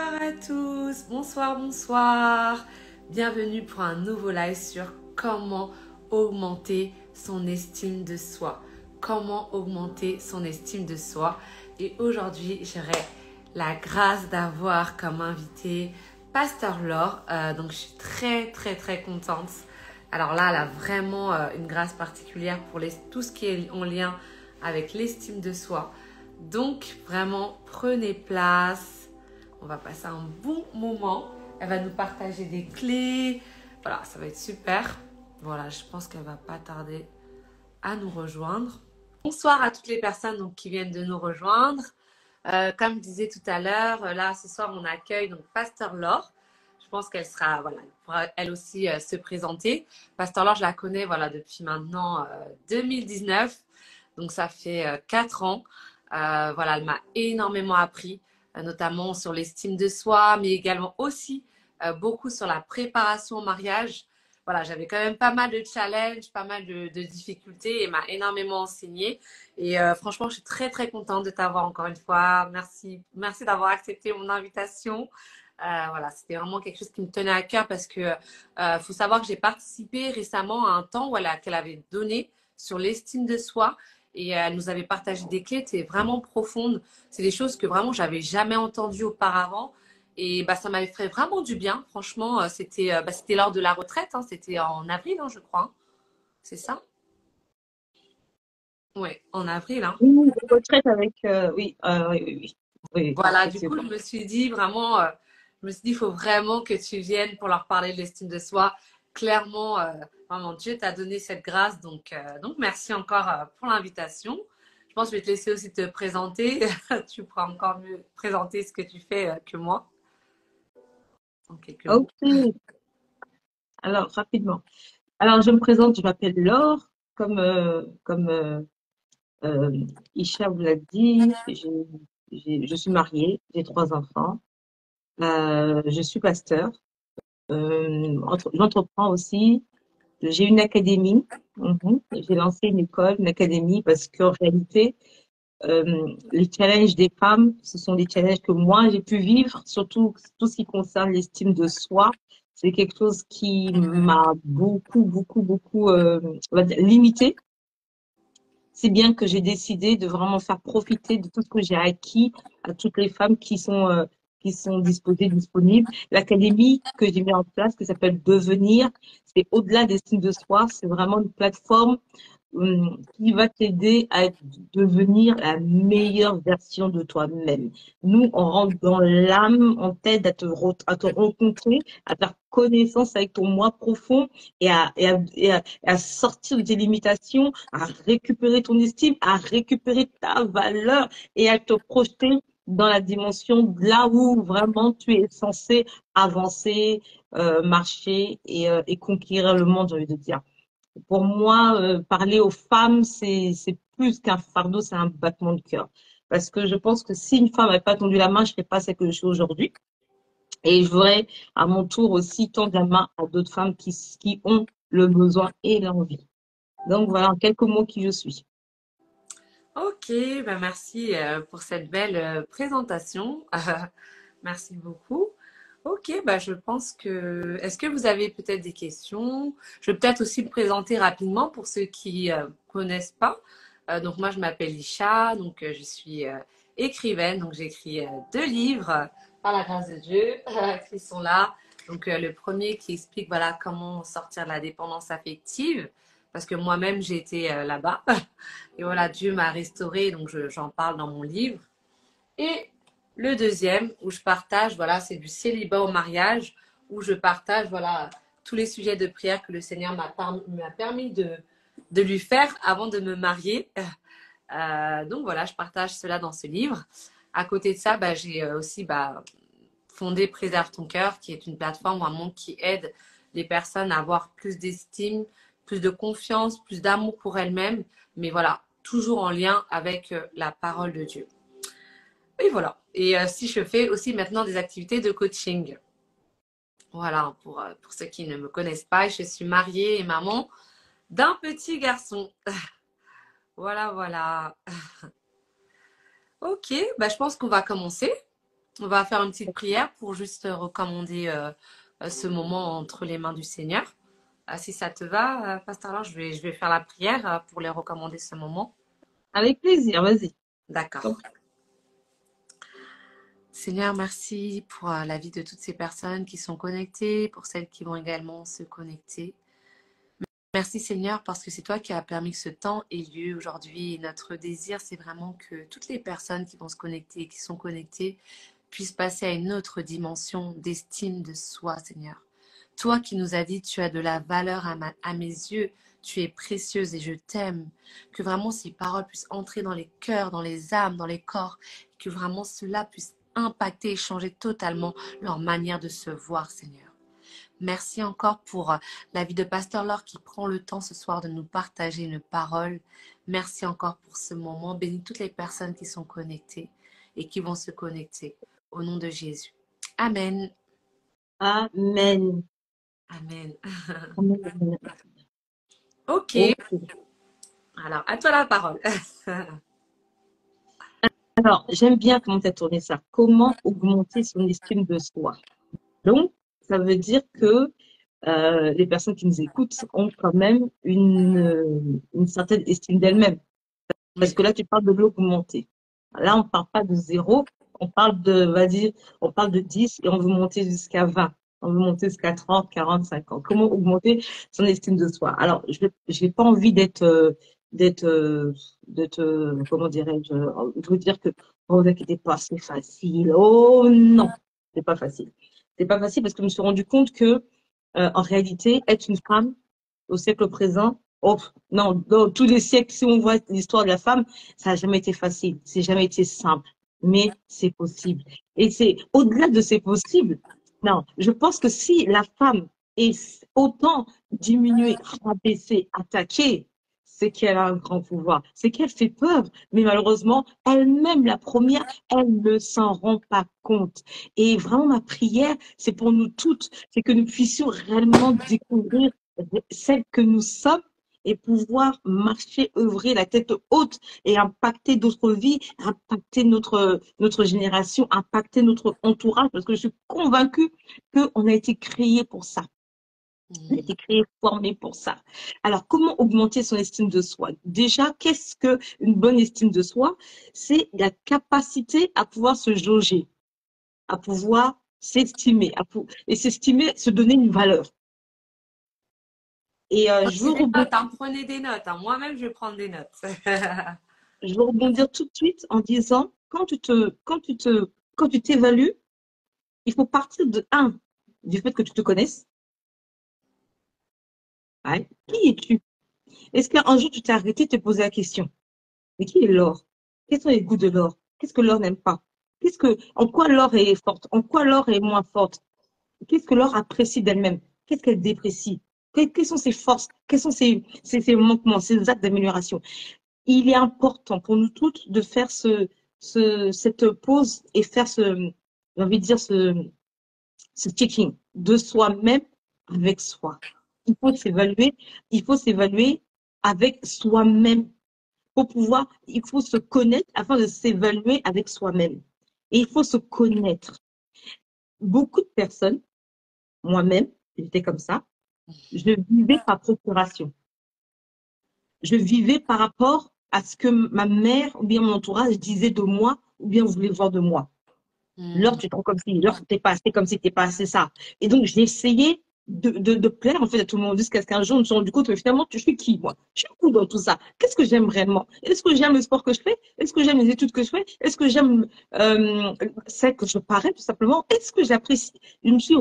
Bonsoir à tous, bonsoir, bonsoir. Bienvenue pour un nouveau live sur comment augmenter son estime de soi. Comment augmenter son estime de soi. Et aujourd'hui, j'aurai la grâce d'avoir comme invité Pasteur Laure. Donc, je suis très contente. Alors là, elle a vraiment une grâce particulière pour tout ce qui est en lien avec l'estime de soi. Donc, vraiment, prenez place. On va passer un bon moment. Elle va nous partager des clés. Voilà, ça va être super. Voilà, je pense qu'elle va pas tarder à nous rejoindre. Bonsoir à toutes les personnes donc, qui viennent de nous rejoindre. Comme je disais tout à l'heure, là, ce soir, on accueille donc Pasteur Laure. Je pense qu'elle sera, voilà, elle pourra elle aussi se présenter. Pasteur Laure, je la connais voilà, depuis maintenant 2019. Donc, ça fait 4 ans. Voilà, elle m'a énormément appris, notamment sur l'estime de soi, mais également aussi beaucoup sur la préparation au mariage. Voilà, j'avais quand même pas mal de challenges, pas mal de difficultés et m'a énormément enseigné. Et franchement, je suis très contente de t'avoir encore une fois. Merci d'avoir accepté mon invitation. Voilà, c'était vraiment quelque chose qui me tenait à cœur parce que faut savoir que j'ai participé récemment à un temps qu'elle avait donné sur l'estime de soi et elle nous avait partagé des clés, c'était vraiment profondes. C'est des choses que vraiment j'avais jamais entendues auparavant. Et bah, ça m'avait fait vraiment du bien. Franchement, c'était lors de la retraite. Hein, c'était en avril, hein, je crois. Hein. C'est ça? Oui, en avril. Hein. Oui, retraite avec, oui, oui, Voilà, du coup, effectivement. je me suis dit vraiment, il faut vraiment que tu viennes pour leur parler de l'estime de soi. Clairement, vraiment, Dieu t'a donné cette grâce. Donc merci encore pour l'invitation. Je pense que je vais te laisser aussi te présenter. Tu pourras encore mieux présenter ce que tu fais que moi, en quelques mots. Ok, alors rapidement. Alors je me présente, je m'appelle Laure, comme euh, Isha vous l'a dit, je suis mariée, j'ai 3 enfants, je suis pasteur, j'entreprends aussi, j'ai une académie, j'ai lancé une école, une académie parce qu'en réalité, les challenges des femmes, ce sont des challenges que moi j'ai pu vivre, surtout tout ce qui concerne l'estime de soi. C'est quelque chose qui m'a beaucoup on va dire, limité. C'est bien que j'ai décidé de vraiment faire profiter de tout ce que j'ai acquis à toutes les femmes qui sont disposées, disponibles. L'académie que j'ai mis en place, qui s'appelle Devenir, c'est au-delà d'estime de soi, c'est vraiment une plateforme qui va t'aider à devenir la meilleure version de toi-même. Nous, on rentre dans l'âme, on t'aide à te rencontrer, à faire connaissance avec ton moi profond et à sortir de tes limitations, à récupérer ton estime, à récupérer ta valeur et à te projeter dans la dimension de là où vraiment tu es censé avancer, marcher et conquérir le monde, j'ai envie de dire. Pour moi, parler aux femmes, c'est plus qu'un fardeau, c'est un battement de cœur. Parce que je pense que si une femme n'avait pas tendu la main, je ne serais pas celle que je suis aujourd'hui. Et je voudrais à mon tour aussi tendre la main à d'autres femmes qui ont le besoin et l'envie. Donc voilà, en quelques mots qui je suis. Ok, ben merci pour cette belle présentation. Merci beaucoup. Ok, bah je pense que. Est-ce que vous avez peut-être des questions? Je vais peut-être aussi me présenter rapidement pour ceux qui ne connaissent pas. Donc moi, je m'appelle Isha, donc je suis écrivaine, donc j'écris 2 livres par la grâce de Dieu qui sont là. Donc le premier qui explique voilà comment sortir de la dépendance affective, parce que moi-même j'ai été là-bas et voilà Dieu m'a restaurée, donc j'en parle dans mon livre. Et le deuxième, où je partage, voilà, c'est du célibat au mariage, où je partage, voilà, tous les sujets de prière que le Seigneur m'a permis de lui faire avant de me marier. Donc voilà, je partage cela dans ce livre. À côté de ça, bah, j'ai aussi fondé Préserve ton cœur, qui est une plateforme vraiment qui aide les personnes à avoir plus d'estime, plus de confiance, plus d'amour pour elles-mêmes, mais voilà, toujours en lien avec la parole de Dieu. Et voilà. Et si je fais aussi maintenant des activités de coaching. Voilà, pour ceux qui ne me connaissent pas, je suis mariée et maman d'un petit garçon. Voilà. Ok, bah, je pense qu'on va commencer. On va faire une petite prière pour juste recommander ce moment entre les mains du Seigneur. Si ça te va, Pasteur Laure, je vais faire la prière pour les recommander ce moment. Avec plaisir, vas-y. D'accord. Seigneur, merci pour la vie de toutes ces personnes qui sont connectées, pour celles qui vont également se connecter. Merci Seigneur parce que c'est toi qui as permis que ce temps ait lieu aujourd'hui. Et notre désir, c'est vraiment que toutes les personnes qui vont se connecter, qui sont connectées, puissent passer à une autre dimension d'estime de soi, Seigneur. Toi qui nous as dit, tu as de la valeur à mes yeux, tu es précieuse et je t'aime. Que vraiment ces paroles puissent entrer dans les cœurs, dans les âmes, dans les corps, que vraiment cela puisse impacter et changer totalement leur manière de se voir, Seigneur. Merci encore pour la vie de Pasteur Laure qui prend le temps ce soir de nous partager une parole. Merci encore pour ce moment. Bénis toutes les personnes qui sont connectées et qui vont se connecter. Au nom de Jésus. Amen. Amen. Amen. Amen. Ok. Ok. Alors, à toi la parole. Alors, j'aime bien comment tu as tourné ça. Comment augmenter son estime de soi? Donc, ça veut dire que les personnes qui nous écoutent ont quand même une certaine estime d'elles-mêmes. Parce Oui. que là, tu parles de l'augmenter. Là, on ne parle pas de zéro, on parle de, vas-y, on parle de 10 et on veut monter jusqu'à 20. On veut monter jusqu'à 30, 40, 50. Comment augmenter son estime de soi? Alors, je n'ai pas envie comment dirais-je, de vous dire que, oh, vous inquiétez pas, c'est facile. Oh non, c'est pas facile. C'est pas facile parce que je me suis rendu compte que, en réalité, être une femme au siècle présent, oh, non, dans tous les siècles, si on voit l'histoire de la femme, ça n'a jamais été facile, c'est jamais été simple, mais c'est possible. Et c'est au-delà de c'est possible. Non, je pense que si la femme est autant diminuée, rabaissée, attaquée, c'est qu'elle a un grand pouvoir, c'est qu'elle fait peur, mais malheureusement, elle-même, la première, elle ne s'en rend pas compte. Et vraiment, ma prière, c'est pour nous toutes, c'est que nous puissions réellement découvrir celle que nous sommes et pouvoir marcher, œuvrer la tête haute et impacter d'autres vies, impacter notre génération, impacter notre entourage, parce que je suis convaincue qu'on a été créé pour ça. On a été créé, formé pour ça. Alors, comment augmenter son estime de soi? Déjà, qu'est-ce qu'une bonne estime de soi? C'est la capacité à pouvoir se jauger, à pouvoir s'estimer, et s'estimer, se donner une valeur. Et je veux Prenez des rebondir. notes, hein, prenez des notes. Hein. Moi-même, je vais prendre des notes. Je vais rebondir tout de suite en disant, quand tu t'évalues, il faut partir de un, du fait que tu te connaisses. Ouais. Qui es-tu? Est-ce qu'un jour tu t'es arrêté de te poser la question, mais qui est Laure? Quels sont les goûts de Laure? Qu'est-ce que Laure n'aime pas? En quoi Laure est forte? En quoi Laure est moins forte? Qu'est-ce que Laure apprécie d'elle-même? Qu'est-ce qu'elle déprécie? Quelles sont ses forces? Quels sont ses manquements, ses actes d'amélioration? Il est important pour nous toutes de faire cette pause et faire j'ai envie de dire, ce checking de soi-même avec soi. Il faut s'évaluer, il faut s'évaluer avec soi-même pour pouvoir, il faut se connaître afin de s'évaluer avec soi-même. Et il faut se connaître. Beaucoup de personnes, moi-même, j'étais comme ça, je vivais par procuration. Je vivais par rapport à ce que ma mère ou bien mon entourage disait de moi ou bien voulait voir de moi. L'or, tu te rends comme si, l'or, t'es pas assez comme si t'es pas assez ça. Et donc, j'ai essayé de plaire en fait à tout le monde jusqu'à ce qu'un jour, je me suis rendu compte que finalement, je suis qui, moi? Je suis où dans tout ça? Qu'est-ce que j'aime réellement? Est-ce que j'aime le sport que je fais? Est-ce que j'aime les études que je fais? Est-ce que j'aime celle que je parais, tout simplement? Est-ce que j'apprécie? Je me suis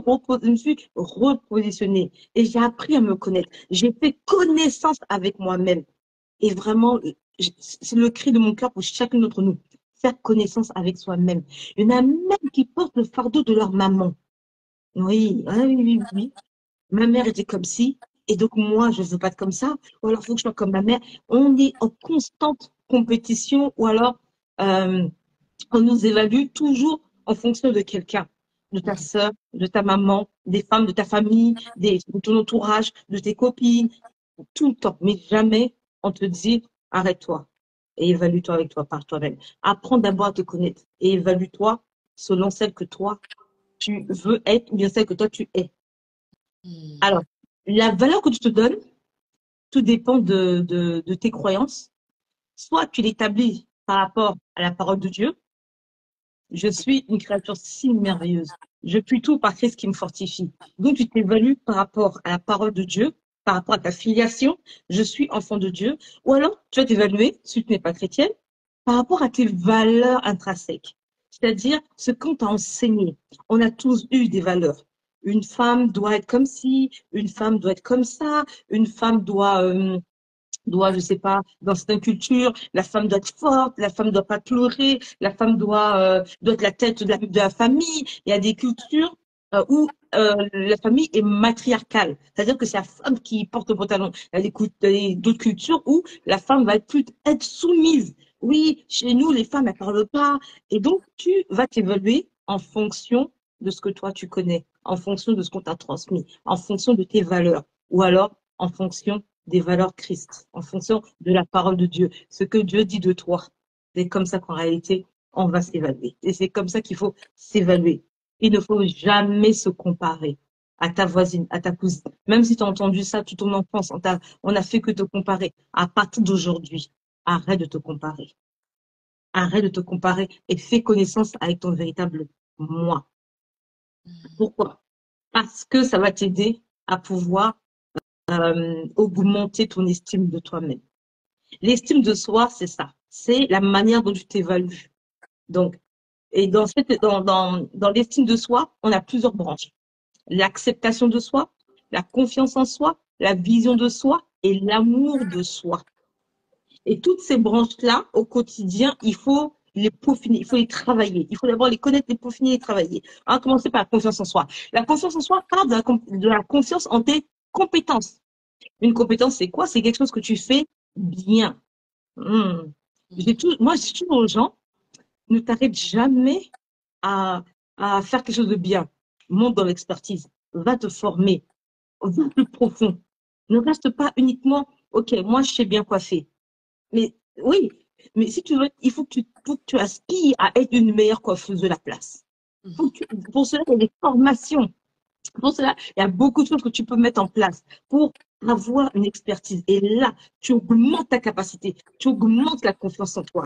repositionnée et j'ai appris à me connaître. J'ai fait connaissance avec moi-même. Et vraiment, c'est le cri de mon cœur pour chacun d'entre nous. Faire connaissance avec soi-même. Il y en a même qui portent le fardeau de leur maman. Oui, ah oui, oui, oui. Ma mère était comme ci, et donc moi, je ne veux pas être comme ça, ou alors il faut que je sois comme ma mère. On est en constante compétition, ou alors euh, on nous évalue toujours en fonction de quelqu'un, de ta sœur, de ta maman, des femmes de ta famille, de ton entourage, de tes copines, tout le temps. Mais jamais on te dit arrête-toi et évalue-toi avec toi par toi-même. Apprends d'abord à te connaître et évalue-toi selon celle que toi, tu veux être ou bien celle que toi, tu es. Hmm. Alors, la valeur que tu te donnes, tout dépend de tes croyances. Soit tu l'établis par rapport à la parole de Dieu. Je suis une créature si merveilleuse. Je puis tout par Christ qui me fortifie. Donc, tu t'évalues par rapport à la parole de Dieu, par rapport à ta filiation. Je suis enfant de Dieu. Ou alors, tu vas t'évaluer, si tu n'es pas chrétienne, par rapport à tes valeurs intrinsèques. C'est-à-dire ce qu'on t'a enseigné. On a tous eu des valeurs. Une femme doit être comme ci, une femme doit être comme ça, une femme doit, je sais pas, dans certaines cultures, la femme doit être forte, la femme doit pas pleurer, la femme doit être la tête de la famille. Il y a des cultures où la famille est matriarcale, c'est-à-dire que c'est la femme qui porte le pantalon. Il y a d'autres cultures où la femme va plus être soumise. Oui, chez nous, les femmes, elles parlent pas. Et donc, tu vas t'évoluer en fonction de ce que toi, tu connais, en fonction de ce qu'on t'a transmis, en fonction de tes valeurs, ou alors en fonction des valeurs Christ, en fonction de la parole de Dieu, ce que Dieu dit de toi. C'est comme ça qu'en réalité, on va s'évaluer. Et c'est comme ça qu'il faut s'évaluer. Il ne faut jamais se comparer à ta voisine, à ta cousine. Même si tu as entendu ça toute ton enfance, on a fait que te comparer. À partir d'aujourd'hui, arrête de te comparer. Arrête de te comparer et fais connaissance avec ton véritable moi. Pourquoi? Parce que ça va t'aider à pouvoir augmenter ton estime de toi-même. L'estime de soi, c'est ça. C'est la manière dont tu t'évalues. Donc, et dans l'estime de soi, on a plusieurs branches. L'acceptation de soi, la confiance en soi, la vision de soi et l'amour de soi. Et toutes ces branches-là, au quotidien, il faut les peaufiner, il faut les travailler. Il faut d'abord les connaître, les peaufiner, les travailler. On va commencer par la confiance en soi. La confiance en soi part de la confiance en tes compétences. Une compétence, c'est quoi? C'est quelque chose que tu fais bien. Hmm. Moi, je dis toujours aux gens, ne t'arrête jamais à, à faire quelque chose de bien. Monte dans l'expertise. Va te former. Va plus profond. Ne reste pas uniquement, OK, moi, je sais bien coiffer. Mais oui, mais si tu veux, faut que tu aspires à être une meilleure coiffeuse de la place. Pour cela, il y a des formations. Pour cela, il y a beaucoup de choses que tu peux mettre en place pour avoir une expertise. Et là, tu augmentes ta capacité, tu augmentes la confiance en toi.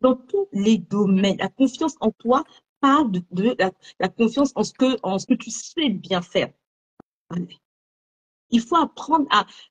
Dans tous les domaines, la confiance en toi parle de la confiance en ce que tu sais bien faire. Il faut apprendre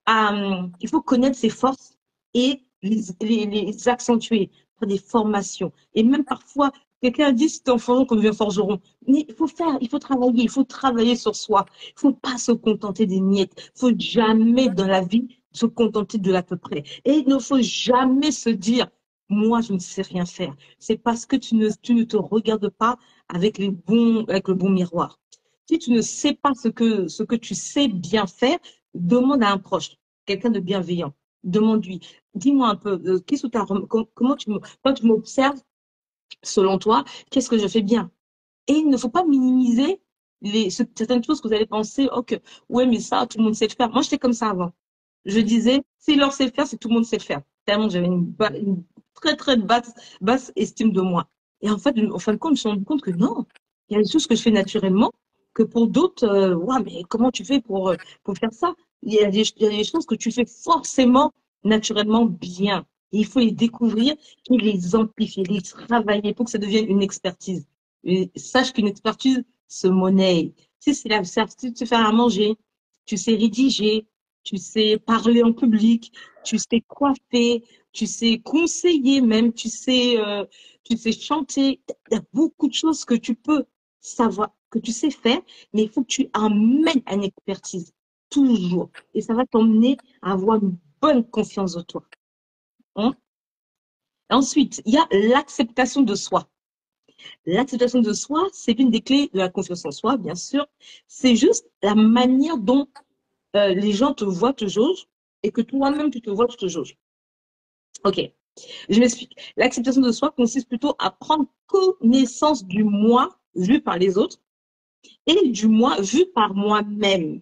il faut connaître ses forces et les accentuer par des formations. Et même parfois, quelqu'un dit, si t'es un forgeron, qu'on devient forgeron. Mais il faut travailler sur soi. Il faut pas se contenter des miettes. Il faut jamais dans la vie se contenter de l'à peu près. Et il ne faut jamais se dire, moi, je ne sais rien faire. C'est parce que tu ne te regardes pas avec le bon miroir. Si tu ne sais pas ce que tu sais bien faire, demande à un proche, quelqu'un de bienveillant. Demande-lui, dis-moi un peu, qu'est-ce que comment quand tu m'observes, selon toi, qu'est-ce que je fais bien? Et il ne faut pas minimiser certaines choses que vous allez penser, ok, ouais, mais ça, tout le monde sait le faire. Moi, j'étais comme ça avant. Je disais, si leur sait le faire, c'est tout le monde sait le faire. Tellement j'avais une très, très basse estime de moi. Et en fait, en fin de compte, je me suis rendu compte que non, il y a des choses que je fais naturellement, que pour d'autres, ouais, mais comment tu fais pour faire ça? Il y a des choses que tu fais forcément naturellement bien. Et il faut les découvrir et les amplifier, les travailler pour que ça devienne une expertise. Et sache qu'une expertise se monnaie. Si c'est si tu sais faire à manger, tu sais rédiger, tu sais parler en public, tu sais coiffer, tu sais conseiller même, tu sais chanter. Il y a beaucoup de choses que tu peux savoir, que tu sais faire, mais il faut que tu emmènes une expertise, toujours. Et ça va t'emmener à avoir une bonne confiance en toi. Hein. Ensuite, il y a l'acceptation de soi. L'acceptation de soi, c'est l'une des clés de la confiance en soi, bien sûr. C'est juste la manière dont les gens te voient, te jaugent, et que toi-même, tu te vois, tu te jauges. OK, je m'explique. L'acceptation de soi consiste plutôt à prendre connaissance du moi vu par les autres et du moi vu par moi-même.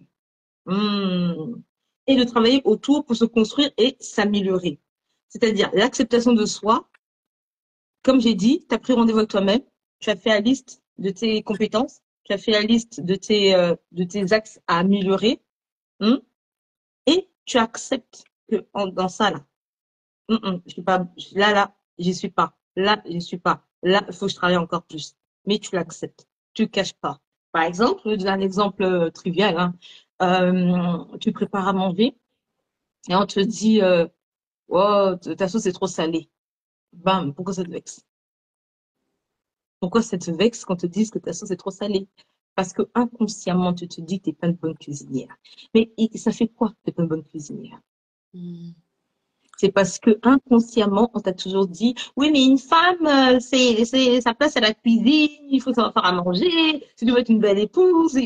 Et de travailler autour pour se construire et s'améliorer. C'est-à-dire l'acceptation de soi, comme j'ai dit, tu as pris rendez-vous avec toi-même, tu as fait la liste de tes compétences, tu as fait la liste de tes axes à améliorer, hein, et tu acceptes que dans ça, là, je suis pas, là, j'y suis pas. Là, j'y suis pas. Là, il faut que je travaille encore plus. Mais tu l'acceptes. Tu le caches pas. Par exemple, je donne un exemple trivial, hein. Tu prépares à manger et on te dit, oh, ta sauce est trop salée. Bam, pourquoi ça te vexe? Pourquoi ça te vexe quand on te dise que ta sauce est trop salée? Parce que inconsciemment, tu te dis que tu n'es pas une bonne cuisinière. Mais ça fait quoi que tu n'es pas une bonne cuisinière? Mm. C'est parce que inconsciemment, on t'a toujours dit, oui, mais une femme, sa place à la cuisine, il faut savoir faire à manger, tu dois être une belle épouse.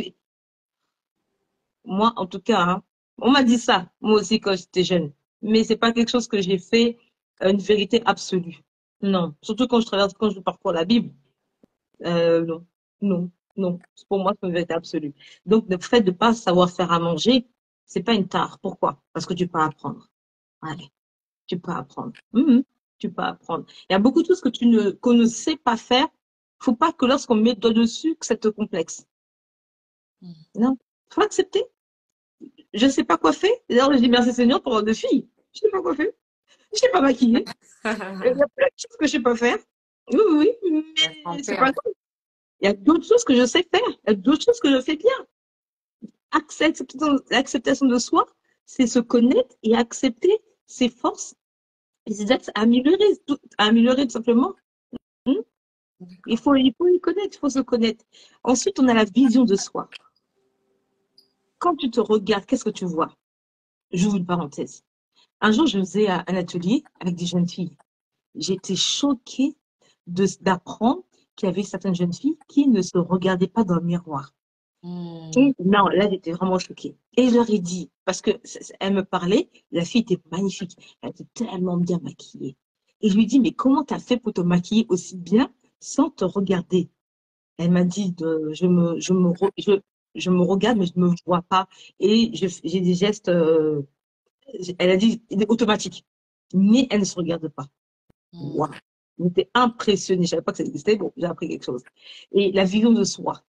Moi, en tout cas, hein, on m'a dit ça, moi aussi, quand j'étais jeune. Mais c'est pas quelque chose que j'ai fait une vérité absolue. Non. Surtout quand je parcours la Bible. Non, non, non. Pour moi, c'est une vérité absolue. Donc, le fait de pas savoir faire à manger, c'est pas une tare. Pourquoi? Parce que tu peux apprendre. Allez. Tu peux apprendre. Tu peux apprendre. Il y a beaucoup de choses que qu'on ne sait pas faire. Faut pas que lorsqu'on met le doigt dessus, que ça te complexe. Mm. Non. Faut accepter. Je sais pas quoi faire. D'ailleurs, je dis merci Seigneur pour deux filles. Je sais pas quoi faire. Je sais pas maquiller. Il y a plein de choses que je sais pas faire. Oui, oui, oui, mais c'est pas grave. Il y a d'autres choses que je sais faire. Il y a d'autres choses que je fais bien. L'acceptation de soi, c'est se connaître et accepter ses forces et ses axes à améliorer tout simplement. Hmm. Il faut y connaître, il faut se connaître. Ensuite, on a la vision de soi. Quand tu te regardes, qu'est-ce que tu vois? J'ouvre une parenthèse. Un jour, je faisais un atelier avec des jeunes filles. J'étais choquée d'apprendre qu'il y avait certaines jeunes filles qui ne se regardaient pas dans le miroir. Mm. Et non, là, j'étais vraiment choquée. Et je leur ai dit, parce que elle me parlait, la fille était magnifique, elle était tellement bien maquillée. Et je lui dis, mais comment tu as fait pour te maquiller aussi bien sans te regarder? Elle m'a dit, je me regarde, mais je ne me vois pas. Et j'ai des gestes, elle a dit, automatiques. Mais elle ne se regarde pas. Mm. Waouh! J'étais impressionnée. Je ne savais pas que ça existait. Bon, j'ai appris quelque chose. Et la vision de soi.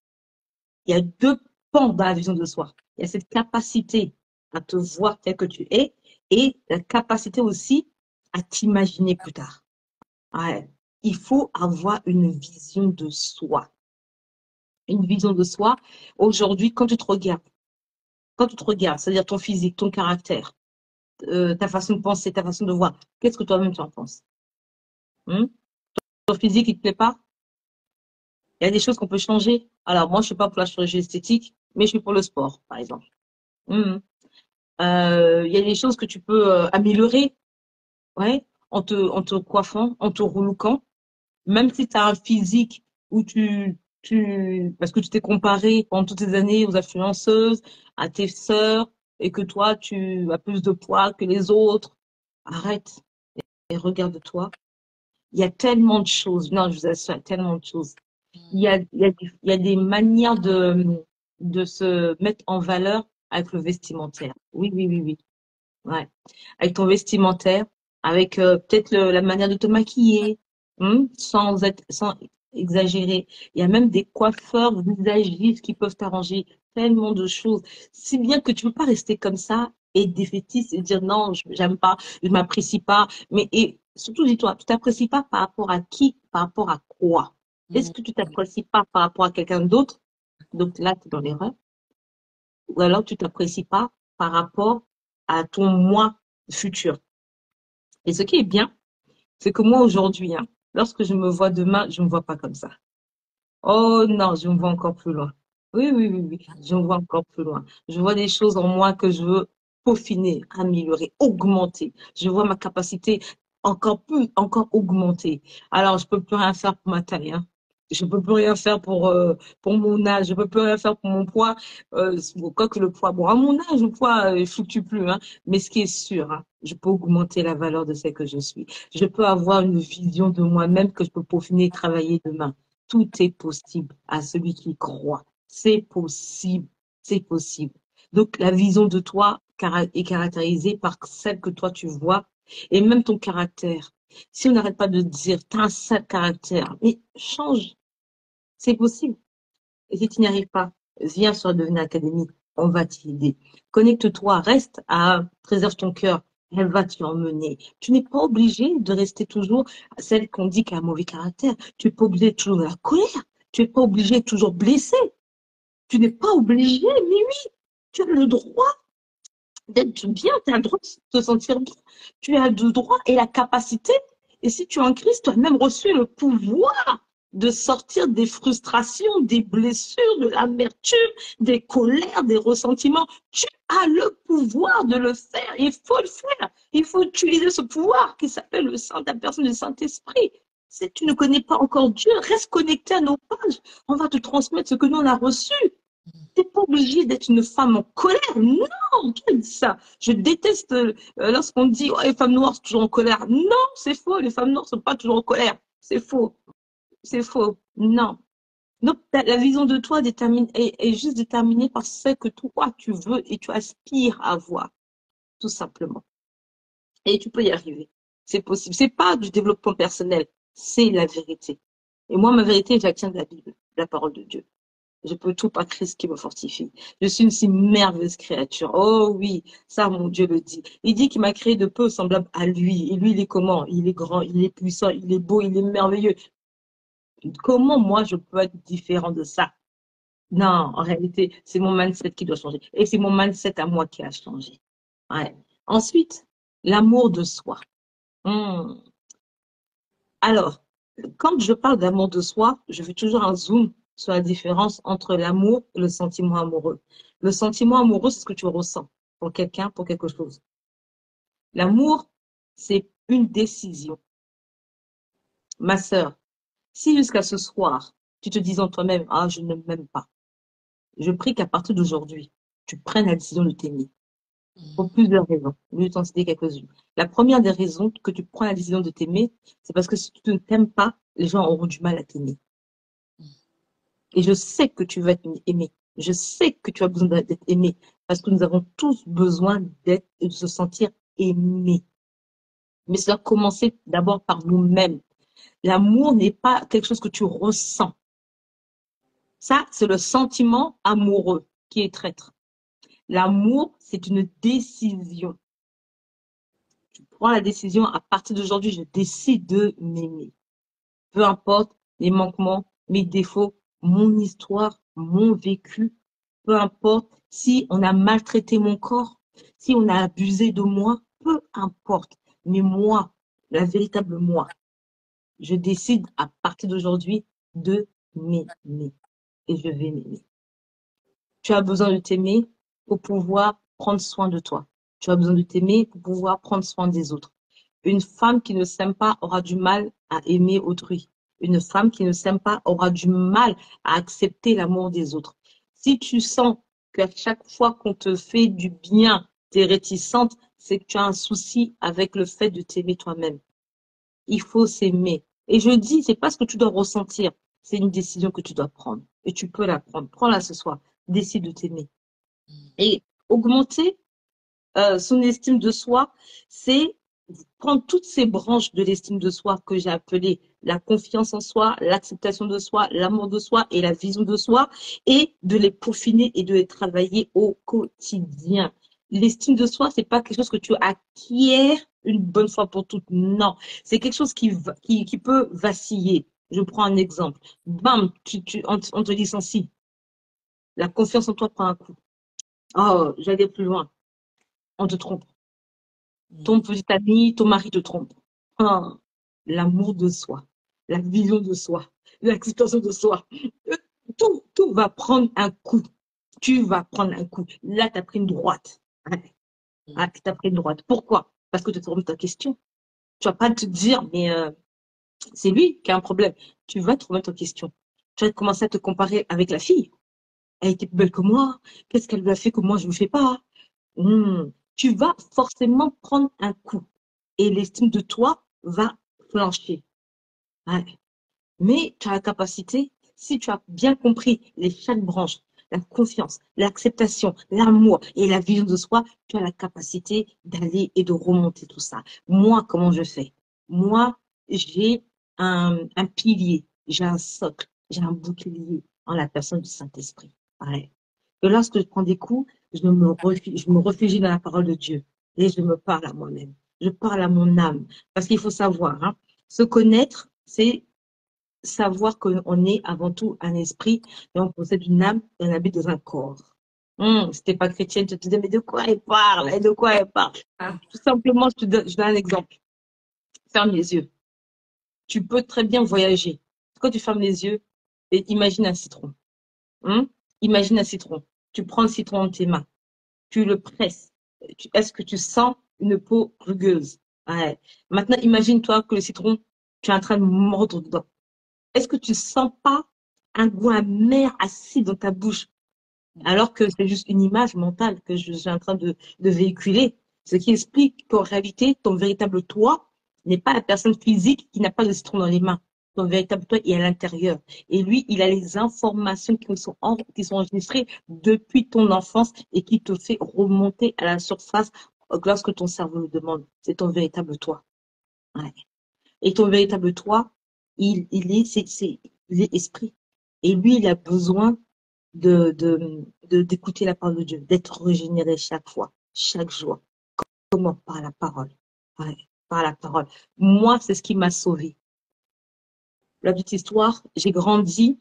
Il y a deux pans dans la vision de soi. Il y a cette capacité à te voir tel que tu es et la capacité aussi à t'imaginer plus tard. Ouais. Il faut avoir une vision de soi. Une vision de soi. Aujourd'hui, quand tu te regardes, c'est-à-dire ton physique, ton caractère, ta façon de penser, ta façon de voir, qu'est-ce que toi-même tu en penses? Hmm? Ton physique, il te plaît pas? Il y a des choses qu'on peut changer. Alors, moi, je suis pas pour la chirurgie esthétique, mais je suis pour le sport, par exemple. Hmm. Il y a des choses que tu peux améliorer, ouais, en te coiffant, en te relookant. Même si tu as un physique où parce que tu t'es comparé pendant toutes ces années aux influenceuses, à tes sœurs, et que toi, tu as plus de poids que les autres, arrête et regarde-toi. Il y a tellement de choses. Non, je vous assure, il y a tellement de choses. Il y a des manières de se mettre en valeur avec le vestimentaire. Oui, oui, oui, oui. Ouais. Avec ton vestimentaire, avec peut-être la manière de te maquiller, sans exagérer. Il y a même des coiffeurs visagistes qui peuvent t'arranger tellement de choses, si bien que tu ne peux pas rester comme ça et défaitiste et dire non, j'aime pas, je m'apprécie pas. Mais et surtout dis-toi, tu t'apprécies pas par rapport à qui, par rapport à quoi? Est-ce Mm. que tu t'apprécies pas par rapport à quelqu'un d'autre? Donc là, tu es dans l'erreur. Ou alors tu t'apprécies pas par rapport à ton moi futur. Et ce qui est bien, c'est que moi aujourd'hui, hein, lorsque je me vois demain, je ne me vois pas comme ça. Oh non, je me vois encore plus loin. Oui, oui, oui, oui, je me vois encore plus loin. Je vois des choses en moi que je veux peaufiner, améliorer, augmenter. Je vois ma capacité encore augmenter. Alors, je peux plus rien faire pour ma taille, hein. Je peux plus rien faire pour mon âge. Je peux plus rien faire pour mon poids. Quoique le poids, bon, à mon âge, le poids, il fluctue plus, hein. Mais ce qui est sûr, hein, je peux augmenter la valeur de ce que je suis. Je peux avoir une vision de moi-même que je peux peaufiner et travailler demain. Tout est possible à celui qui croit. C'est possible. C'est possible. Donc, la vision de toi est caractérisée par celle que toi tu vois et même ton caractère. Si on n'arrête pas de dire, t'as un sale caractère, mais change. C'est possible. Et si tu n'y arrives pas, viens sur Devenir Académie, on va t'y aider. Connecte-toi, reste à préserve ton cœur, elle va t'y emmener. Tu n'es pas obligé de rester toujours celle qu'on dit qui a un mauvais caractère. Tu n'es pas obligé d'être toujours dans la colère. Tu n'es pas obligé d'être toujours blessé. Tu n'es pas obligé, mais oui, tu as le droit d'être bien, tu as le droit de te sentir bien. Tu as le droit et la capacité. Et si tu es en Christ, tu as même reçu le pouvoir de sortir des frustrations, des blessures, de l'amertume, des colères, des ressentiments. Tu as le pouvoir de le faire. Il faut le faire. Il faut utiliser ce pouvoir qui s'appelle le Saint, la personne du Saint-Esprit. Si tu ne connais pas encore Dieu, reste connecté à nos pages. On va te transmettre ce que nous on a reçu. Tu n'es pas obligée d'être une femme en colère. Non, qui dit ça? Je déteste lorsqu'on dit oh, les femmes noires sont toujours en colère. Non, c'est faux. Les femmes noires ne sont pas toujours en colère. C'est faux. C'est faux. Non. Donc, la vision de toi est juste déterminée par ce que toi tu veux et tu aspires à voir, tout simplement. Et tu peux y arriver. C'est possible. C'est pas du développement personnel, c'est la vérité. Et moi, ma vérité, je la tiens de la Bible, de la parole de Dieu. Je peux tout par Christ qui me fortifie. Je suis une si merveilleuse créature. Oh oui, ça, mon Dieu le dit. Il dit qu'il m'a créé de peu semblable à lui. Et lui, il est comment? Il est grand, il est puissant, il est beau, il est merveilleux. Comment moi, je peux être différent de ça? Non, en réalité, c'est mon mindset qui doit changer. Et c'est mon mindset à moi qui a changé. Ouais. Ensuite, l'amour de soi. Hmm. Alors, quand je parle d'amour de soi, je fais toujours un zoom sur la différence entre l'amour et le sentiment amoureux. Le sentiment amoureux, c'est ce que tu ressens pour quelqu'un, pour quelque chose. L'amour, c'est une décision. Ma sœur, si jusqu'à ce soir, tu te dis en toi-même, ah, je ne m'aime pas, je prie qu'à partir d'aujourd'hui, tu prennes la décision de t'aimer. Pour plusieurs raisons. Je vais t'en citer quelques-unes. La première des raisons que tu prends la décision de t'aimer, c'est parce que si tu ne t'aimes pas, les gens auront du mal à t'aimer. Et je sais que tu vas être aimé. Je sais que tu as besoin d'être aimé parce que nous avons tous besoin d'être et de se sentir aimés. Mais ça doit commencer d'abord par nous-mêmes. L'amour n'est pas quelque chose que tu ressens. Ça, c'est le sentiment amoureux qui est traître. L'amour, c'est une décision. Tu prends la décision, à partir d'aujourd'hui, je décide de m'aimer. Peu importe les manquements, mes défauts, mon histoire, mon vécu, peu importe si on a maltraité mon corps, si on a abusé de moi, peu importe. Mais moi, la véritable moi, je décide à partir d'aujourd'hui de m'aimer. Et je vais m'aimer. Tu as besoin de t'aimer pour pouvoir prendre soin de toi. Tu as besoin de t'aimer pour pouvoir prendre soin des autres. Une femme qui ne s'aime pas aura du mal à aimer autrui. Une femme qui ne s'aime pas aura du mal à accepter l'amour des autres. Si tu sens qu'à chaque fois qu'on te fait du bien, tu es réticente, c'est que tu as un souci avec le fait de t'aimer toi-même. Il faut s'aimer. Et je dis, c'est pas ce que tu dois ressentir, c'est une décision que tu dois prendre. Et tu peux la prendre. Prends-la ce soir. Décide de t'aimer. Et augmenter son estime de soi, c'est prendre toutes ces branches de l'estime de soi que j'ai appelées la confiance en soi, l'acceptation de soi, l'amour de soi et la vision de soi, et de les peaufiner et de les travailler au quotidien. L'estime de soi, c'est pas quelque chose que tu acquiers une bonne fois pour toutes. Non, c'est quelque chose qui peut vaciller. Je prends un exemple. Bam, on te licencie. La confiance en toi prend un coup. Oh, j'allais plus loin. On te trompe. Ton petit ami, ton mari te trompe. Ah, l'amour de soi, la vision de soi, l'acceptation de soi. Tout va prendre un coup. Tu vas prendre un coup. Là, tu as pris une droite. Ouais. Ah, tu as pris une droite. Pourquoi? Parce que tu te remets ta question. Tu vas pas te dire, mais c'est lui qui a un problème. Tu vas te remettre en question. Tu vas commencer à te comparer avec la fille. Elle était plus belle que moi. Qu'est-ce qu'elle lui a fait que moi, je ne fais pas? Tu vas forcément prendre un coup et l'estime de toi va flancher. Ouais. Mais tu as la capacité, si tu as bien compris les chaque branche, la confiance, l'acceptation, l'amour et la vision de soi, tu as la capacité d'aller et de remonter tout ça. Moi, comment je fais? Moi, j'ai un pilier, j'ai un socle. j'ai un bouclier en la personne du Saint-Esprit. Ouais. Et lorsque je prends des coups, je me réfugie dans la parole de Dieu et je me parle à moi-même. Je parle à mon âme. Parce qu'il faut savoir, hein, se connaître, c'est savoir qu'on est avant tout un esprit et on possède une âme et on habite dans un corps. Si t'es pas chrétienne, tu te dis, mais de quoi elle parle? Et de quoi elle parle? Ah, Tout simplement, je donne un exemple. Ferme les yeux. Tu peux très bien voyager. Quand tu fermes les yeux, et imagine un citron. Hum? Imagine un citron. Tu prends le citron dans tes mains. Tu le presses. Est-ce que tu sens une peau rugueuse? Ouais. Maintenant, imagine-toi que le citron, tu es en train de mordre dedans. Est-ce que tu sens pas un goût amer acide dans ta bouche? Alors que c'est juste une image mentale que je suis en train de véhiculer. Ce qui explique qu'en réalité, ton véritable toi n'est pas la personne physique qui n'a pas de citron dans les mains. Ton véritable toi est à l'intérieur. Et lui, il a les informations qui sont enregistrées depuis ton enfance et qui te fait remonter à la surface lorsque ton cerveau le demande. C'est ton véritable toi. Ouais. Et ton véritable toi, il est esprit. Et lui, il a besoin d'écouter la parole de Dieu, d'être régénéré chaque fois, chaque jour. Comment? Par la parole. Ouais, par la parole. Moi, c'est ce qui m'a sauvé. La petite histoire, j'ai grandi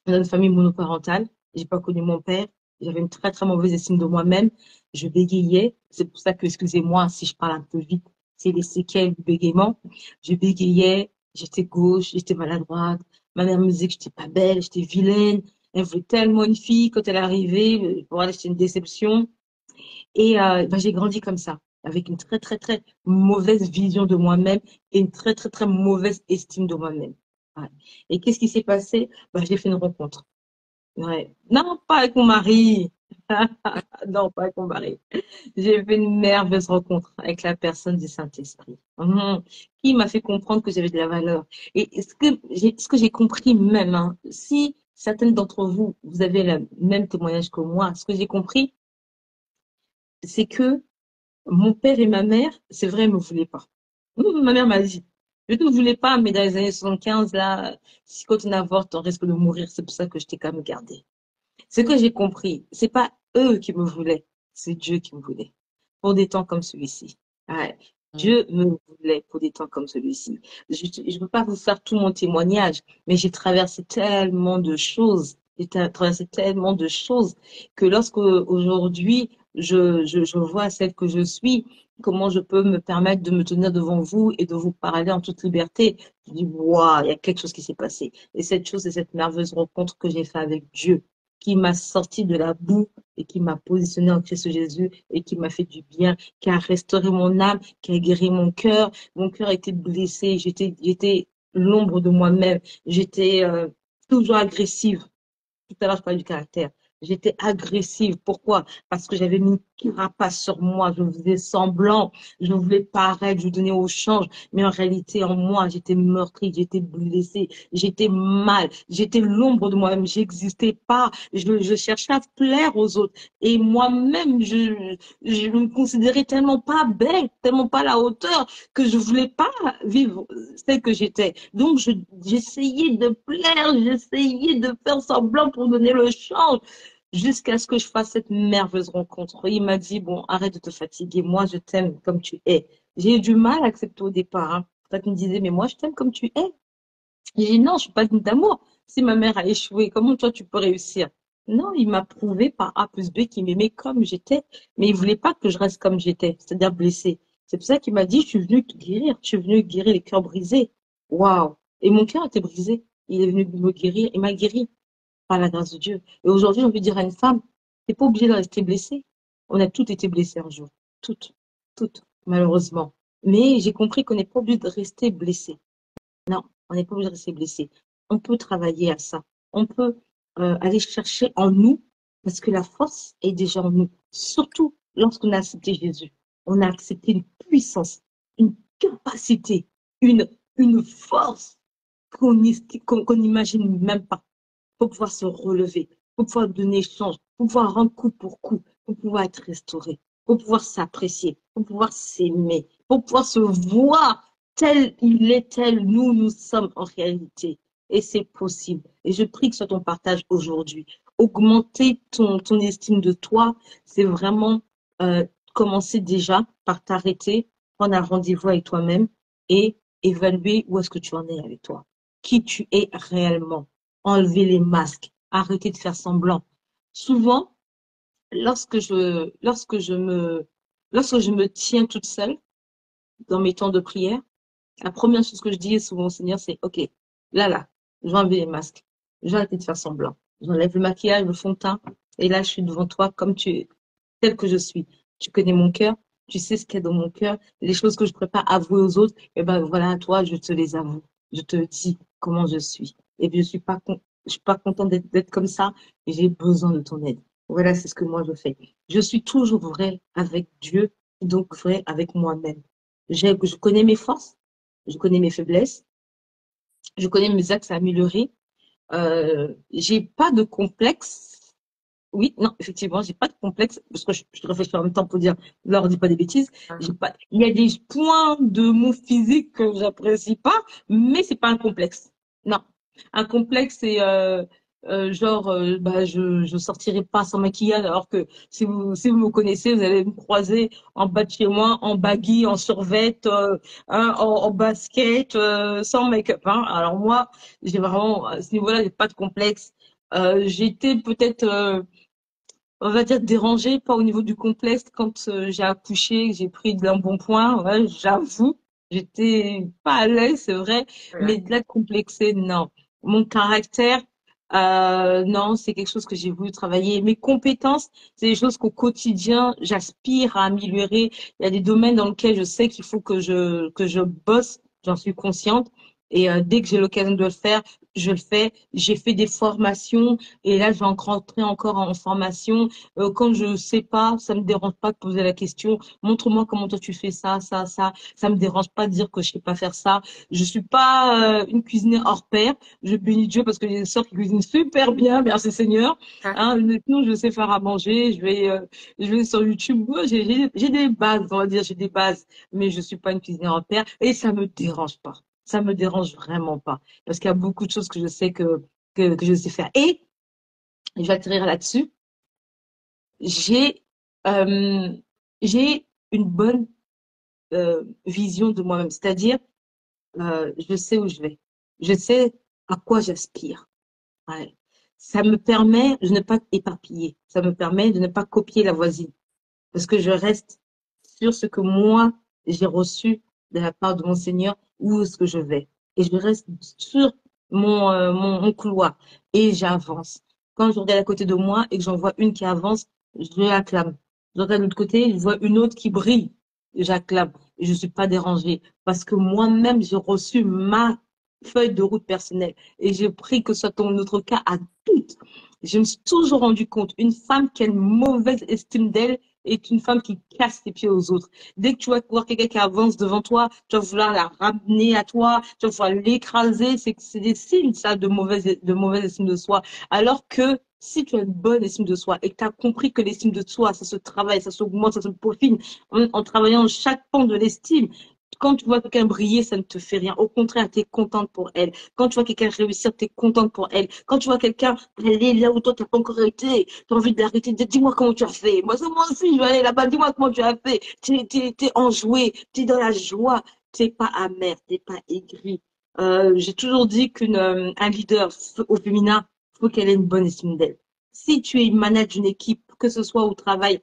dans une famille monoparentale. J'ai pas connu mon père. J'avais une très, très mauvaise estime de moi-même. Je bégayais. C'est pour ça que, excusez-moi si je parle un peu vite, c'est les séquelles du bégaiement. Je bégayais. J'étais gauche, j'étais maladroite. Ma mère me disait que j'étais pas belle, j'étais vilaine. Elle voulait tellement une fille. Quand elle arrivait, pour elle, c'était une déception. Et ben, j'ai grandi comme ça, avec une très, très, très mauvaise vision de moi-même et une très, très, très mauvaise estime de moi-même. Ouais. Et qu'est-ce qui s'est passé? Ben, j'ai fait une rencontre. Ouais. Non, pas avec mon mari. Non, pas avec mon mari. J'ai fait une merveilleuse rencontre avec la personne du Saint-Esprit. Qui m'a fait comprendre que j'avais de la valeur. Et ce que j'ai compris même, hein, si certaines d'entre vous, vous avez le même témoignage que moi, ce que j'ai compris, c'est que mon père et ma mère, c'est vrai, ne me voulaient pas. Ma mère m'a dit, je ne te voulais pas, mais dans les années 75, là, si quand on avorte, on risque de mourir. C'est pour ça que je t'ai quand même gardé. Ce que j'ai compris, c'est pas eux qui me voulaient, c'est Dieu qui me voulait. Pour des temps comme celui-ci. Ouais. mm. Dieu me voulait pour des temps comme celui-ci. Je ne peux pas vous faire tout mon témoignage, mais j'ai traversé tellement de choses. Traversé tellement de choses que lorsque aujourd'hui je vois celle que je suis, comment je peux me permettre de me tenir devant vous et de vous parler en toute liberté. Je dis, waouh, il y a quelque chose qui s'est passé. Et cette chose, c'est cette merveilleuse rencontre que j'ai faite avec Dieu, qui m'a sorti de la boue et qui m'a positionné en Christ Jésus et qui m'a fait du bien, qui a restauré mon âme, qui a guéri mon cœur. Mon cœur était blessé, j'étais l'ombre de moi-même, j'étais toujours agressive. Tout à l'heure, je parlais du caractère. J'étais agressive. Pourquoi? Parce que j'avais mis une carapace sur moi. Je faisais semblant. Je voulais paraître. Je donnais au change. Mais en réalité, en moi, j'étais meurtrie. J'étais blessée. J'étais mal. J'étais l'ombre de moi-même. J'existais pas. Je cherchais à plaire aux autres. Et moi-même, je me considérais tellement pas belle, tellement pas à la hauteur que je voulais pas vivre celle que j'étais. Donc, j'essayais de plaire, j'essayais de faire semblant pour donner le change jusqu'à ce que je fasse cette merveilleuse rencontre. Il m'a dit, bon, arrête de te fatiguer, moi, je t'aime comme tu es. J'ai eu du mal à accepter au départ. Hein. Quand il me disait, mais moi, je t'aime comme tu es. J'ai dit, non, je suis pas digne d'amour. Si ma mère a échoué, comment toi, tu peux réussir? Non, il m'a prouvé par A plus B qu'il m'aimait comme j'étais, mais il voulait pas que je reste comme j'étais, c'est-à-dire blessée. C'est pour ça qu'il m'a dit, je suis venue te guérir, je suis venue guérir les cœurs brisés. Waouh! Et mon cœur était brisé. Il est venu me guérir, il m'a guéri par la grâce de Dieu. Et aujourd'hui, j'ai envie de dire à une femme, t'es pas obligée de rester blessée. On a toutes été blessées un jour. Toutes. Toutes, malheureusement. Mais j'ai compris qu'on n'est pas obligé de rester blessé. Non, on n'est pas obligé de rester blessé. On peut travailler à ça. On peut aller chercher en nous, parce que la force est déjà en nous. Surtout lorsqu'on a accepté Jésus. On a accepté une puissance, une capacité, une, une force qu'on n'imagine même pas pour pouvoir se relever, pour pouvoir donner chance, pour pouvoir rendre coup pour coup, pour pouvoir être restauré, pour pouvoir s'apprécier, pour pouvoir s'aimer, pour pouvoir se voir tel il est, tel nous sommes en réalité. et c'est possible. Et je prie que ce soit ton partage aujourd'hui. Augmenter ton estime de toi, c'est vraiment euh, commencer déjà par t'arrêter, prendre un rendez-vous avec toi-même et évaluer où est-ce que tu en es avec toi, qui tu es réellement, enlever les masques, arrêter de faire semblant. Souvent, lorsque je me tiens toute seule dans mes temps de prière, la première chose que je dis souvent au Seigneur, c'est, OK, là, je vais enlever les masques. Je vais arrêter de faire semblant. J'enlève le maquillage, le fond de teint. Et là, je suis devant toi tel que je suis. Tu connais mon cœur. Tu sais ce qu'il y a dans mon cœur. Les choses que je ne pourrais pas avouer aux autres, et ben voilà, toi, je te les avoue. Je te dis comment je suis. Et puis, je suis pas contente d'être comme ça. Et j'ai besoin de ton aide. Voilà, c'est ce que moi je fais. Je suis toujours vraie avec Dieu, donc vraie avec moi-même. Je connais mes forces, je connais mes faiblesses, je connais mes axes à améliorer. J'ai pas de complexe. Oui, non, effectivement, j'ai pas de complexe parce que je réfléchis en même temps pour dire, leur dis pas des bêtises. J'ai pas, il y a des points de mon physique que j'apprécie pas, mais c'est pas un complexe. Non, un complexe c'est genre, bah, je sortirai pas sans maquillage alors que si vous me connaissez, vous allez me croiser en bas de chez moi, en baggy, en survêt, en basket, sans make-up. Hein. Alors moi, j'ai vraiment à ce niveau-là, j'ai pas de complexe. J'étais peut-être on va dire dérangée, pas au niveau du complexe, quand j'ai accouché, que j'ai pris de l'embonpoint, ouais, j'avoue, j'étais pas à l'aise, c'est vrai, mais de la complexée, non. Mon caractère, non, c'est quelque chose que j'ai voulu travailler. Mes compétences, c'est des choses qu'au quotidien, j'aspire à améliorer. Il y a des domaines dans lesquels je sais qu'il faut que je bosse, j'en suis consciente. Et dès que j'ai l'occasion de le faire, je le fais. J'ai fait des formations et là, je vais rentrer encore en formation. Quand je sais pas, ça me dérange pas de poser la question. Montre-moi comment toi tu fais ça, ça, ça. Ça me dérange pas de dire que je sais pas faire ça. Je suis pas une cuisinière hors pair. Je bénis Dieu parce que j'ai des sœurs qui cuisinent super bien, merci Seigneur. Hein, sinon, je sais faire à manger. Je vais sur YouTube. Ouais, j'ai des bases, on va dire, j'ai des bases, mais je suis pas une cuisinière hors pair et ça me dérange pas. Ça me dérange vraiment pas parce qu'il y a beaucoup de choses que je sais que je sais faire. Et je vais atterrir là-dessus. J'ai euh, j'ai une bonne vision de moi-même, c'est-à-dire je sais où je vais, je sais à quoi j'aspire. Ouais. Ça me permet de ne pas éparpiller, ça me permet de ne pas copier la voisine, parce que je reste sur ce que moi j'ai reçu de la part de mon Seigneur, où est-ce que je vais, et je reste sur mon couloir et j'avance. Quand je regarde à côté de moi et que j'en vois une qui avance, je l'acclame. Je regarde de l'autre côté, je vois une autre qui brille, j'acclame. Et je suis pas dérangée parce que moi-même j'ai reçu ma feuille de route personnelle et j'ai pris que ce soit ton notre cas à toutes. Je me suis toujours rendu compte, une femme qui a une mauvaise estime d'elle est une femme qui casse les pieds aux autres. Dès que tu vas voir quelqu'un qui avance devant toi, tu vas vouloir la ramener à toi, tu vas vouloir l'écraser. C'est des signes, ça, de mauvaise estime de soi. Alors que si tu as une bonne estime de soi et que tu as compris que l'estime de soi, ça se travaille, ça s'augmente, ça se peaufine en travaillant chaque pan de l'estime, quand tu vois quelqu'un briller, ça ne te fait rien. Au contraire, tu es contente pour elle. Quand tu vois quelqu'un réussir, tu es contente pour elle. Quand tu vois quelqu'un aller là où toi, tu n'as pas encore été, tu as envie de l'arrêter, de dire, dis-moi comment tu as fait. Moi aussi, je vais aller là-bas, dis-moi comment tu as fait. Tu es enjoué, tu es dans la joie, tu n'es pas amer, tu n'es pas aigri. J'ai toujours dit un leader au féminin, faut qu'elle ait une bonne estime d'elle. Si tu es une manager d'une équipe, que ce soit au travail,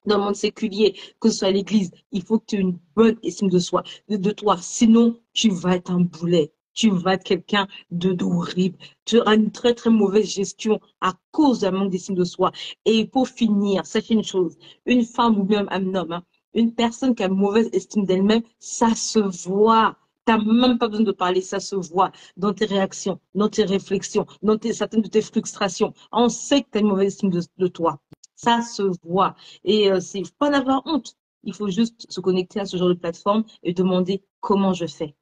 dans le monde séculier, que ce soit à l'église, il faut que tu aies une bonne estime de soi, de toi. Sinon, tu vas être un boulet. Tu vas être quelqu'un d'horrible. Tu auras une très, très mauvaise gestion à cause d'un manque d'estime de soi. Et pour finir, sachez une chose, une femme ou même un homme, hein, une personne qui a une mauvaise estime d'elle-même, ça se voit. T'as même pas besoin de parler, ça se voit dans tes réactions, dans tes réflexions, certaines de tes frustrations. On sait que tu as une mauvaise estime de toi. Ça se voit. Et c'est faut pas en avoir honte. Il faut juste se connecter à ce genre de plateforme et demander comment je fais.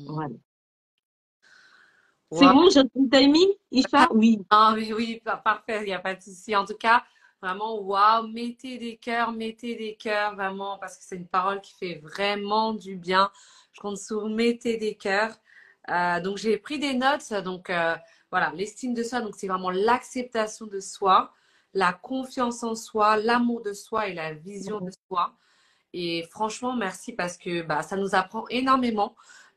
Voilà. C'est Wow. bon, j'ai le timing, Isha? Oui. Ah, mais oui, parfait, il n'y a pas de souci. En tout cas, vraiment, waouh, mettez des cœurs, vraiment, parce que c'est une parole qui fait vraiment du bien. Je compte sur mettez des cœurs. Donc j'ai pris des notes. Donc voilà, l'estime de soi, donc c'est vraiment l'acceptation de soi, la confiance en soi, l'amour de soi et la vision de Mhm. soi. Et franchement, merci parce que bah, ça nous apprend énormément.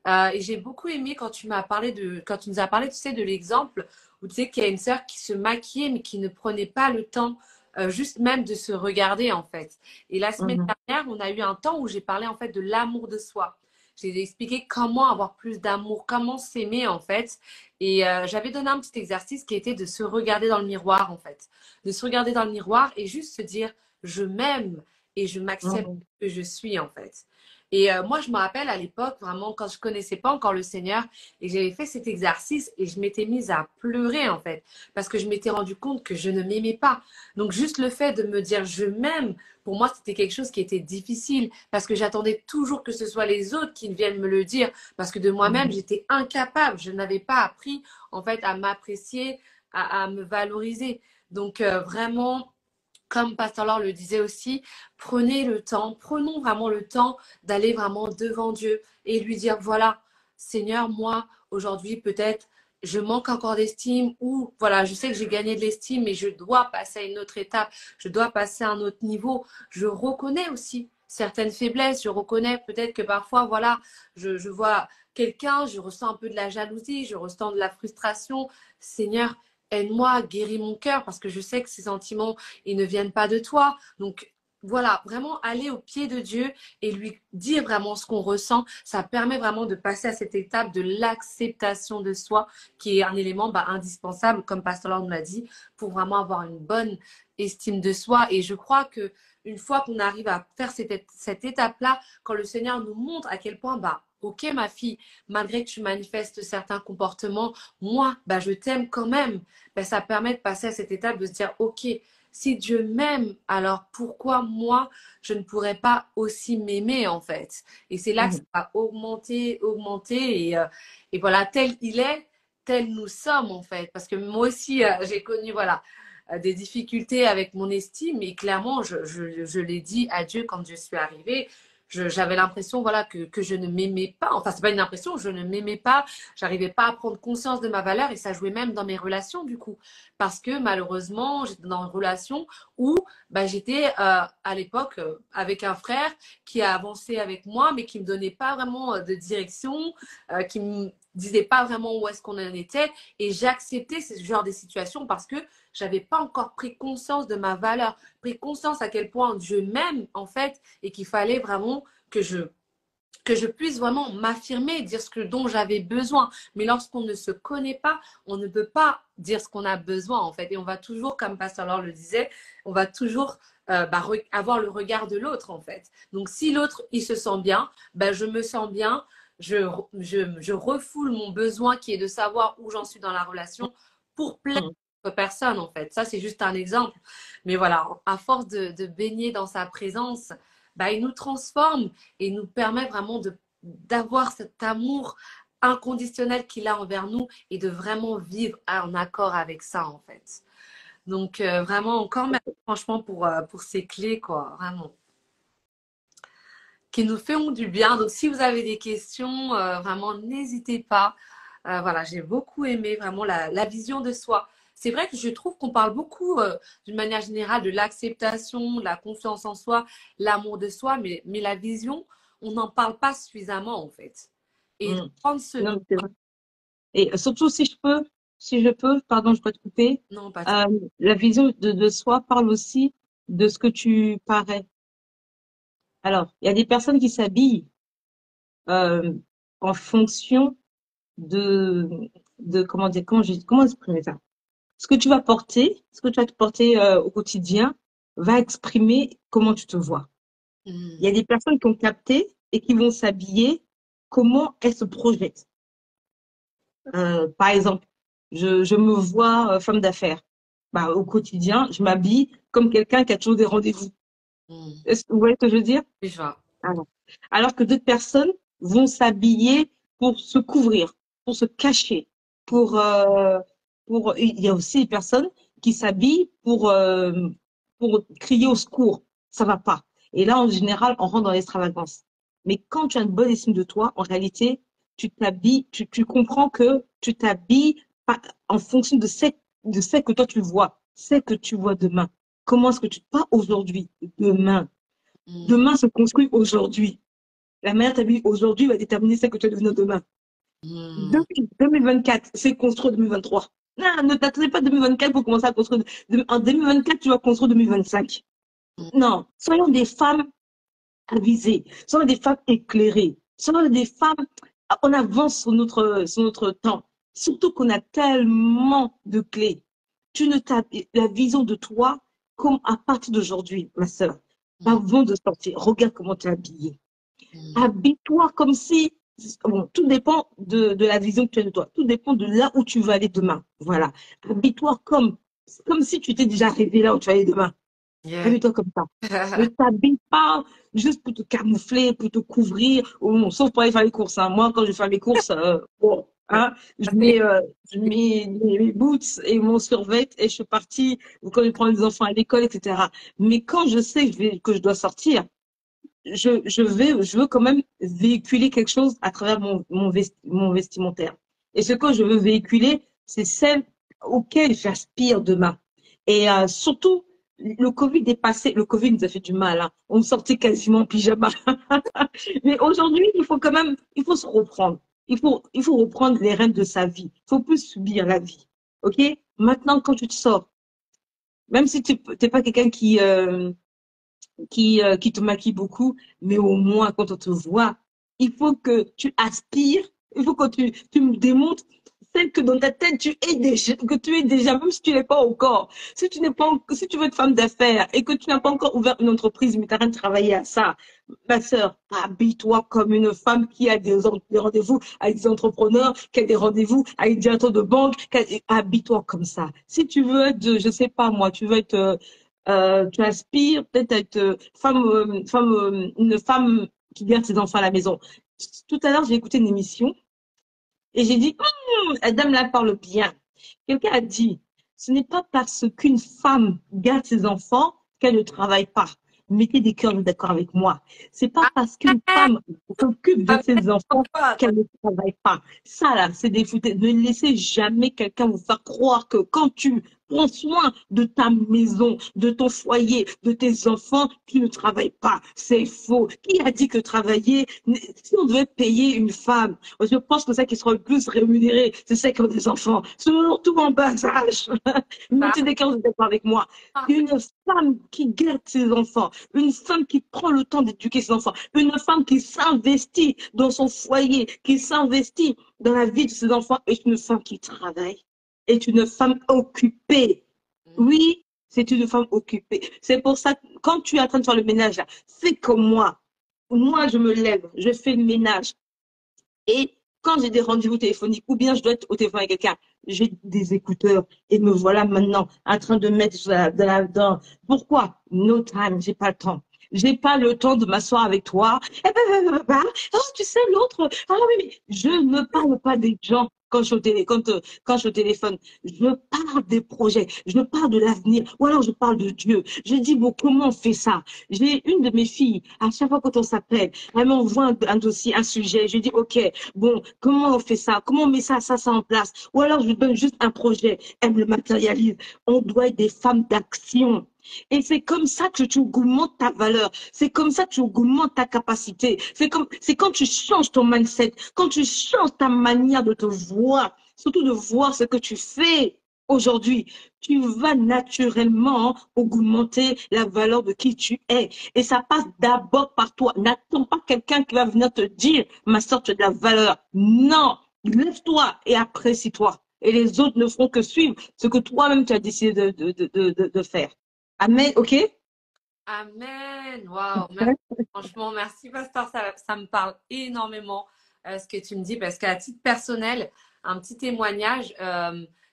Et j'ai beaucoup aimé quand tu m'as parlé quand tu nous as parlé, tu sais, de l'exemple où tu sais qu'il y a une sœur qui se maquillait mais qui ne prenait pas le temps juste même de se regarder en fait. Et la semaine Mhm. dernière, on a eu un temps où j'ai parlé en fait de l'amour de soi. J'ai expliqué comment avoir plus d'amour, comment s'aimer en fait. Et j'avais donné un petit exercice qui était de se regarder dans le miroir en fait. De se regarder dans le miroir et juste se dire, je m'aime et je m'accepte Mhm. que je suis en fait. Et moi, je me rappelle à l'époque, vraiment, quand je connaissais pas encore le Seigneur, et j'avais fait cet exercice et je m'étais mise à pleurer en fait, parce que je m'étais rendu compte que je ne m'aimais pas. Donc juste le fait de me dire je m'aime, pour moi, c'était quelque chose qui était difficile, parce que j'attendais toujours que ce soit les autres qui viennent me le dire, parce que de moi-même, Mhm. j'étais incapable, je n'avais pas appris en fait à m'apprécier, à me valoriser. Donc vraiment comme Pasteur Laure le disait aussi, prenez le temps, prenons vraiment le temps d'aller vraiment devant Dieu et lui dire, voilà, Seigneur, moi, aujourd'hui, peut-être, je manque encore d'estime ou, voilà, je sais que j'ai gagné de l'estime, mais je dois passer à une autre étape, je dois passer à un autre niveau. Je reconnais aussi certaines faiblesses, je reconnais peut-être que parfois, voilà, je vois quelqu'un, je ressens un peu de la jalousie, je ressens de la frustration. Seigneur, aide-moi, guéris mon cœur parce que je sais que ces sentiments ils ne viennent pas de toi. Donc voilà, vraiment aller au pied de Dieu et lui dire vraiment ce qu'on ressent, ça permet vraiment de passer à cette étape de l'acceptation de soi, qui est un élément bah, indispensable, comme Pasteur Lord l'a dit, pour vraiment avoir une bonne estime de soi. Et je crois que une fois qu'on arrive à faire cette étape-là, quand le Seigneur nous montre à quel point, bah, ok ma fille, malgré que tu manifestes certains comportements, moi, bah, je t'aime quand même. Bah, ça permet de passer à cette étape de se dire, ok, si Dieu m'aime, alors pourquoi moi, je ne pourrais pas aussi m'aimer en fait? Et c'est là que ça Mhm. va augmenter, augmenter. Et voilà, tel il est, tel nous sommes en fait. Parce que moi aussi, j'ai connu voilà, des difficultés avec mon estime. Et clairement, je l'ai dit à Dieu quand je suis arrivée. J'avais l'impression voilà, que je ne m'aimais pas. Enfin, c'est pas une impression, je ne m'aimais pas. J'arrivais pas à prendre conscience de ma valeur et ça jouait même dans mes relations du coup parce que malheureusement, j'étais dans une relation où bah, j'étais à l'époque avec un frère qui a avancé avec moi, mais qui me donnait pas vraiment de direction, qui me disait pas vraiment où est-ce qu'on en était. Et j'ai accepté ce genre de situations parce que j'avais pas encore pris conscience de ma valeur, pris conscience à quel point Dieu m'aime en fait et qu'il fallait vraiment que je puisse vraiment m'affirmer, dire ce dont j'avais besoin. Mais lorsqu'on ne se connaît pas, on ne peut pas dire ce qu'on a besoin en fait. Et on va toujours, comme Pasteur Laure le disait, on va toujours avoir le regard de l'autre en fait. Donc si l'autre il se sent bien, ben, je me sens bien, je refoule mon besoin qui est de savoir où j'en suis dans la relation pour plaire Mhm. à personne en fait. Ça c'est juste un exemple. Mais voilà, à force de baigner dans sa présence, bah, il nous transforme et nous permet vraiment d'avoir cet amour inconditionnel qu'il a envers nous et de vraiment vivre en accord avec ça en fait. Donc vraiment encore merci franchement pour ces clés quoi, vraiment qui nous font du bien. Donc si vous avez des questions, vraiment n'hésitez pas. Voilà, j'ai beaucoup aimé vraiment la vision de soi. C'est vrai que je trouve qu'on parle beaucoup d'une manière générale de l'acceptation, de la confiance en soi, l'amour de soi, mais la vision, on n'en parle pas suffisamment en fait. Et Mhm. prendre ce Non, temps, mais c'est vrai. Et surtout, si je peux, pardon, je peux te couper, non pas euh, la vision de soi parle aussi de ce que tu parais. Alors, il y a des personnes qui s'habillent euh, en fonction de, comment dire, comment exprimer ça? Ce que tu vas porter, ce que tu vas te porter au quotidien va exprimer comment tu te vois. Il y a Hmm. des personnes qui ont capté et qui vont s'habiller comment elles se projettent. Par exemple, je me vois femme d'affaires. Bah, au quotidien, je m'habille comme quelqu'un qui a toujours des rendez-vous. Hmm. Est-ce que vous voyez ce que je veux dire? Oui, je vois. Alors que d'autres personnes vont s'habiller pour se couvrir, pour se cacher, il y a aussi des personnes qui s'habillent pour crier au secours. Ça va pas. Et là, en général, on rentre dans l'extravagance. Mais quand tu as une bonne estime de toi, en réalité, tu t'habilles, tu comprends que tu t'habilles en fonction de ce que toi tu vois, ce que tu vois demain. Comment est-ce que tu, pas aujourd'hui, demain. Mm. Demain se construit aujourd'hui. La manière de t'habiller aujourd'hui va déterminer ce que tu vas devenir demain. Mm. 2024, c'est construit en 2023. Non, ne t'attendez pas 2024 pour commencer à construire. En 2024, tu vas construire 2025. Mm. Non, soyons des femmes avisées, soyons des femmes éclairées, soyons des femmes, on avance sur notre temps. Surtout qu'on a tellement de clés. Tu ne t'as la vision de toi comme à partir d'aujourd'hui, ma sœur. Mm. Avant de sortir, regarde comment tu es habillée. Mm. Habille-toi comme si, bon, tout dépend de la vision que tu as de toi. Tout dépend de là où tu vas aller demain. Voilà. Habille-toi comme si tu t'es déjà arrivé là où tu vas aller demain. Yeah. Habille-toi comme ça. Ne t'habille pas juste pour te camoufler, pour te couvrir, bon, sauf pour aller faire les courses, hein. Moi, quand je fais mes courses, bon, hein, je mets mes boots et mon survêt et je suis partie quand je prends les enfants à l'école, etc. Mais quand je sais que je dois sortir, je veux quand même véhiculer quelque chose à travers mon vestimentaire. Et ce que je veux véhiculer, c'est celle auquel j'aspire demain. Et surtout, le Covid est passé. Le Covid nous a fait du mal, hein. On sortait quasiment en pyjama. Mais aujourd'hui, il faut quand même, il faut se reprendre. Il faut reprendre les rênes de sa vie. Il faut plus subir la vie. OK? Maintenant, quand tu te sors, même si tu n'es pas quelqu'un qui te maquille beaucoup, mais au moins quand on te voit, il faut que tu aspires, il faut que tu me démontres celle que dans ta tête que tu es déjà, même si tu n'es pas encore. Si tu n'es pas, si tu veux être femme d'affaires et que tu n'as pas encore ouvert une entreprise, mais tu as rien travaillé à ça, ma sœur, habille-toi comme une femme qui a des rendez-vous avec des entrepreneurs, qui a des rendez-vous avec des directeurs de banque, habille-toi comme ça. Si tu veux être, je sais pas moi, tu veux être tu aspires peut-être à être une femme qui garde ses enfants à la maison. Tout à l'heure, j'ai écouté une émission et j'ai dit, la dame là parle bien. Quelqu'un a dit, ce n'est pas parce qu'une femme garde ses enfants qu'elle ne travaille pas. Mettez des cœurs d'accord avec moi. C'est pas parce qu'une femme s'occupe de Amen. ses enfants Toi. qu'elle ne travaille pas. Ça, là, c'est des foutaises. Ne laissez jamais quelqu'un vous faire croire que quand tu prends soin de ta maison, de ton foyer, de tes enfants, tu ne travailles pas. C'est faux. Qui a dit que travailler, si on devait payer une femme, je pense que celle qui sera le plus rémunérée, c'est celle qui a des enfants, surtout en bas âge. Mettez des cœurs d'accord avec moi. Une femme qui garde ses enfants, une femme qui prend le temps d'éduquer ses enfants, une femme qui s'investit dans son foyer, qui s'investit dans la vie de ses enfants, est une femme qui travaille, est une femme occupée. Oui, c'est une femme occupée. C'est pour ça que quand tu es en train de faire le ménage, là, fais comme moi. Moi, je me lève, je fais le ménage. Et quand j'ai des rendez-vous téléphoniques ou bien je dois être au téléphone avec quelqu'un, j'ai des écouteurs et me voilà maintenant en train de mettre dans. Pourquoi? No time, j'ai pas le temps. J'ai pas le temps de m'asseoir avec toi. Oh, tu sais, l'autre. Ah oui, mais je ne parle pas des gens quand je suis quand je suis au téléphone. Je parle des projets. Je parle de l'avenir. Ou alors je parle de Dieu. Je dis, bon, comment on fait ça? J'ai une de mes filles, à chaque fois quand on s'appelle, elle m'envoie un dossier, un sujet. Je dis, OK, bon, comment on fait ça? Comment on met ça en place? Ou alors je lui donne juste un projet. Elle me le matérialise. On doit être des femmes d'action. Et c'est comme ça que tu augmentes ta valeur. C'est comme ça que tu augmentes ta capacité. C'est quand tu changes ton mindset, quand tu changes ta manière de te voir, surtout de voir ce que tu fais aujourd'hui, tu vas naturellement augmenter la valeur de qui tu es. Et ça passe d'abord par toi. N'attends pas quelqu'un qui va venir te dire, ma soeur, tu as de la valeur. Non, lève-toi et apprécie-toi. Et les autres ne feront que suivre ce que toi-même tu as décidé de faire. Amen, ok? Amen. Waouh. Merci. Franchement, merci, pasteur. Ça me parle énormément ce que tu me dis parce qu'à titre personnel, un petit témoignage,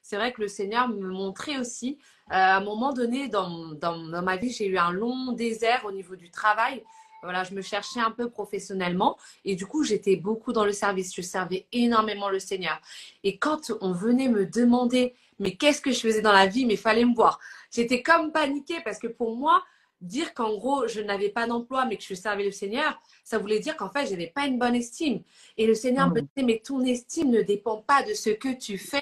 c'est vrai que le Seigneur me montrait aussi, à un moment donné dans ma vie, j'ai eu un long désert au niveau du travail. Voilà, je me cherchais un peu professionnellement et du coup, j'étais beaucoup dans le service. Je servais énormément le Seigneur. Et quand on venait me demander, mais qu'est-ce que je faisais dans la vie, mais il fallait me voir. J'étais comme paniquée parce que pour moi, dire qu'en gros, je n'avais pas d'emploi, mais que je servais le Seigneur, ça voulait dire qu'en fait, je n'avais pas une bonne estime. Et le Seigneur me Mm. disait, mais ton estime ne dépend pas de ce que tu fais.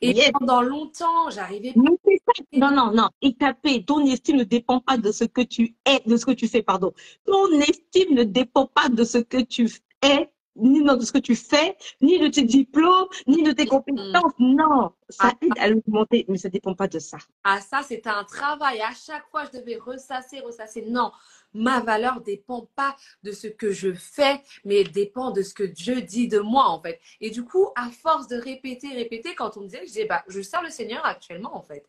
Et Yes. pendant longtemps, j'arrivais pas. Mais c'est ça. Non, non, non. Et taper, ton estime ne dépend pas de ce que tu es, de ce que tu fais, pardon. Ton estime ne dépend pas de ce que tu es, ni de ce que tu fais, ni de tes diplômes, ni de tes Hum. compétences. Non, ça Ah, aide à l'augmenter, mais ça ne dépend pas de ça. ah, ça, c'était un travail. À chaque fois, je devais ressasser, ressasser. Non, ma valeur dépend pas de ce que je fais, mais elle dépend de ce que Dieu dit de moi, en fait. Et du coup, à force de répéter, répéter, quand on me disait, je disais, bah, je sers le Seigneur actuellement, en fait.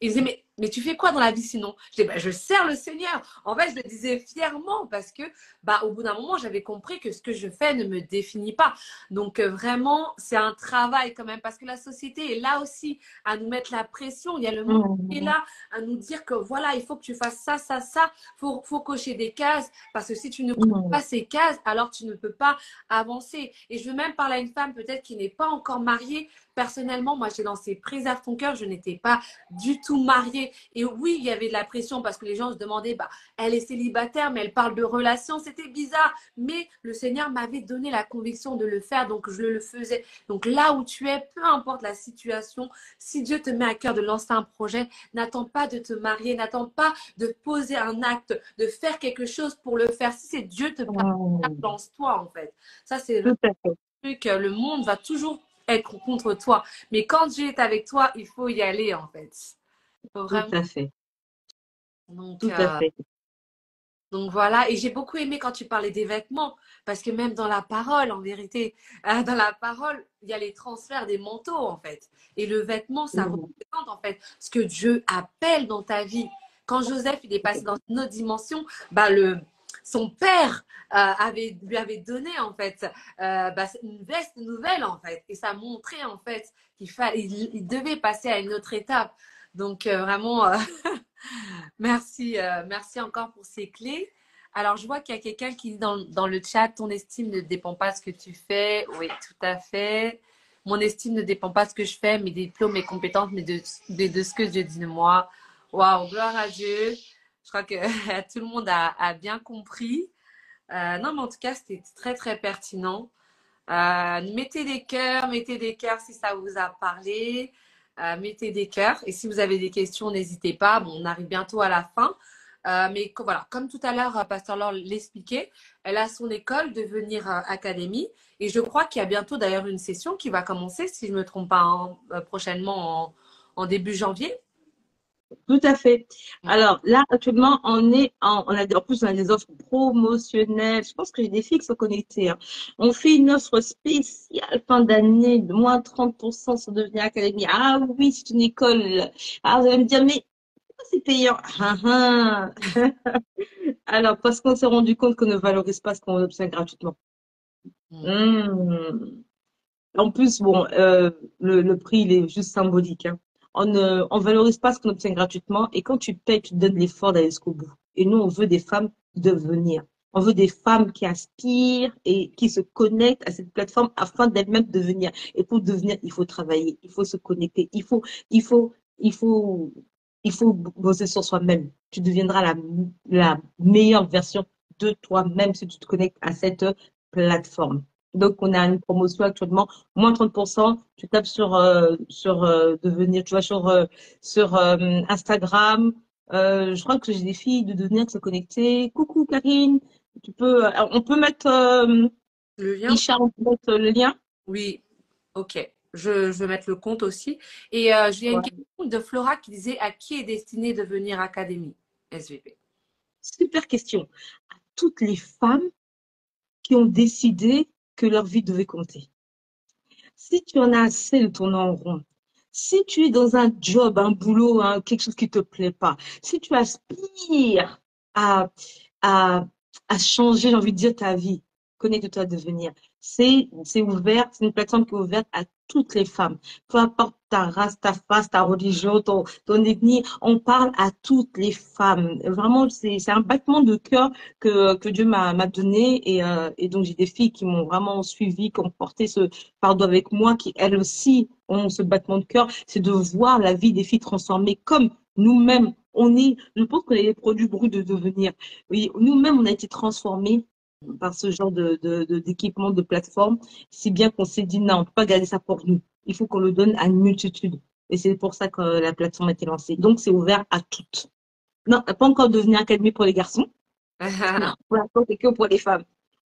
Il me disait, mais tu fais quoi dans la vie sinon? Je disais, bah, je sers le Seigneur. En fait, je le disais fièrement parce que, bah, au bout d'un moment, j'avais compris que ce que je fais ne me définit pas. Donc, vraiment, c'est un travail quand même parce que la société est là aussi à nous mettre la pression. Il y a le monde qui est Mm. là à nous dire que voilà, il faut que tu fasses ça, ça, ça. Faut cocher des cases parce que si tu ne coches Mm. pas ces cases, alors tu ne peux pas avancer. Et je veux même parler à une femme peut-être qui n'est pas encore mariée. Personnellement, moi, j'ai lancé Préserve ton cœur. Je n'étais pas du tout mariée. Et oui, il y avait de la pression parce que les gens se demandaient, bah, elle est célibataire, mais elle parle de relation. C'était bizarre. Mais le Seigneur m'avait donné la conviction de le faire, donc je le faisais. Donc là où tu es, peu importe la situation, si Dieu te met à cœur de lancer un projet, n'attends pas de te marier, n'attends pas de poser un acte, de faire quelque chose pour le faire. Si c'est Dieu te place, Mm. lance-toi en fait. Ça, c'est vraiment Tout à fait, un truc, le monde va toujours être contre toi. Mais quand Dieu est avec toi, il faut y aller en fait. Il faut tout vraiment. à fait, Donc, tout à fait. donc voilà, et j'ai beaucoup aimé quand tu parlais des vêtements, parce que même dans la parole, en vérité, dans la parole, il y a les transferts des manteaux, en fait. Et le vêtement, ça Mm. représente, en fait, ce que Dieu appelle dans ta vie. Quand Joseph, il est passé dans une autre dimension, bah, son père lui avait donné, en fait, bah, une veste nouvelle, en fait. Et ça montrait, en fait, il devait passer à une autre étape. Donc, vraiment, merci, merci encore pour ces clés. Alors, je vois qu'il y a quelqu'un qui dit dans le chat, ton estime ne dépend pas de ce que tu fais. Oui, tout à fait. Mon estime ne dépend pas de ce que je fais, mes diplômes, mes compétences, mais de ce que Dieu dit de moi. Waouh, gloire à Dieu. Je crois que tout le monde a bien compris. Non, mais en tout cas, c'était très, très pertinent. Mettez des cœurs si ça vous a parlé. Mettez des cœurs. Et si vous avez des questions, n'hésitez pas. Bon, on arrive bientôt à la fin. Mais voilà, comme tout à l'heure, Pasteur Laure l'expliquait, elle a son école Devenir Académie. Et je crois qu'il y a bientôt d'ailleurs une session qui va commencer, si je ne me trompe pas, hein, prochainement en début janvier. Tout à fait. Alors là, actuellement, en plus, on a des offres promotionnelles. Je pense que j'ai des filles qui sont connectées, hein. On fait une offre spéciale fin d'année de moins 30% sur Devenir Académie. Ah oui, c'est une école. Ah, vous allez me dire, mais c'est payant. Ah, ah. Alors, parce qu'on s'est rendu compte qu'on ne valorise pas ce qu'on obtient gratuitement. Mm. Hmm. En plus, bon, le prix, il est juste symbolique, hein. On valorise pas ce qu'on obtient gratuitement et quand tu payes, tu te donnes l'effort d'aller jusqu'au bout. Et nous, on veut des femmes devenir. On veut des femmes qui aspirent et qui se connectent à cette plateforme afin d'elles-mêmes devenir. Et pour devenir, il faut travailler, il faut se connecter, il faut, il faut, il faut bosser sur soi-même. Tu deviendras la meilleure version de toi-même si tu te connectes à cette plateforme. Donc, on a une promotion actuellement, moins 30%. Tu tapes sur devenir, tu vois, sur Instagram. Je crois que j'ai des filles de devenir se connecter. Coucou Karine, on peut mettre, Le lien? Isha, on peut mettre le lien. Oui, ok. Je vais mettre le compte aussi. Et j'ai une Ouais. question de Flora qui disait à qui est destinée Devenir Académie SVP. Super question. Toutes les femmes qui ont décidé que leur vie devait compter. Si tu en as assez de tourner en rond, si tu es dans un job, un boulot, hein, quelque chose qui te plaît pas, si tu aspires à, à, à changer, j'ai envie de dire, ta vie, connecte-toi à devenir. C'est ouvert, c'est une plateforme qui est ouverte à toutes les femmes. Peu importe ta race, ta face, ta religion, ton ethnie, on parle à toutes les femmes. Vraiment, c'est un battement de cœur que Dieu m'a donné et donc j'ai des filles qui m'ont vraiment suivi, qui ont porté ce fardeau avec moi, qui elles aussi ont ce battement de cœur, c'est de voir la vie des filles transformée comme nous-mêmes je pense qu'on est les produits bruts de devenir. Oui, nous-mêmes, on a été transformés par ce genre d'équipement, de plateforme, si bien qu'on s'est dit, non, on ne peut pas garder ça pour nous. Il faut qu'on le donne à une multitude. Et c'est pour ça que la plateforme a été lancée. Donc, c'est ouvert à toutes. Non, pas encore devenu académie pour les garçons. Non, pour l'instant, c'est que pour les femmes.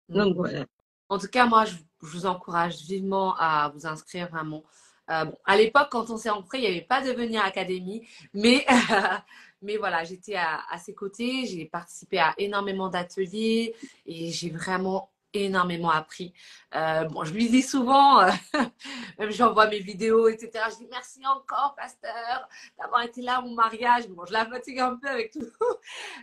Donc, voilà. En tout cas, moi, je vous encourage vivement à vous inscrire vraiment. Bon, à l'époque, quand on s'est rencontrés, il n'y avait pas Devenir Académie, mais, mais voilà, j'étais à ses côtés, j'ai participé à énormément d'ateliers et j'ai vraiment énormément appris. Bon, je lui dis souvent, même j'envoie mes vidéos, etc. Je dis merci encore, pasteur, d'avoir été là à mon mariage. Bon, je la fatigue un peu avec tout.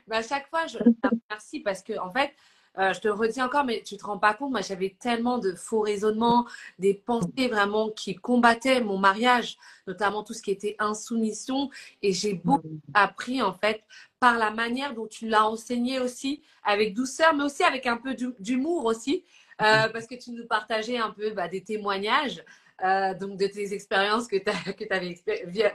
Mais à chaque fois, je la remercie parce que, en fait, je te le redis encore, mais tu te rends pas compte, moi j'avais tellement de faux raisonnements, des pensées vraiment qui combattaient mon mariage, notamment tout ce qui était insoumission. Et j'ai beaucoup appris en fait par la manière dont tu l'as enseigné aussi, avec douceur, mais aussi avec un peu d'humour aussi, parce que tu nous partageais un peu des témoignages. Donc de tes expériences que tu avais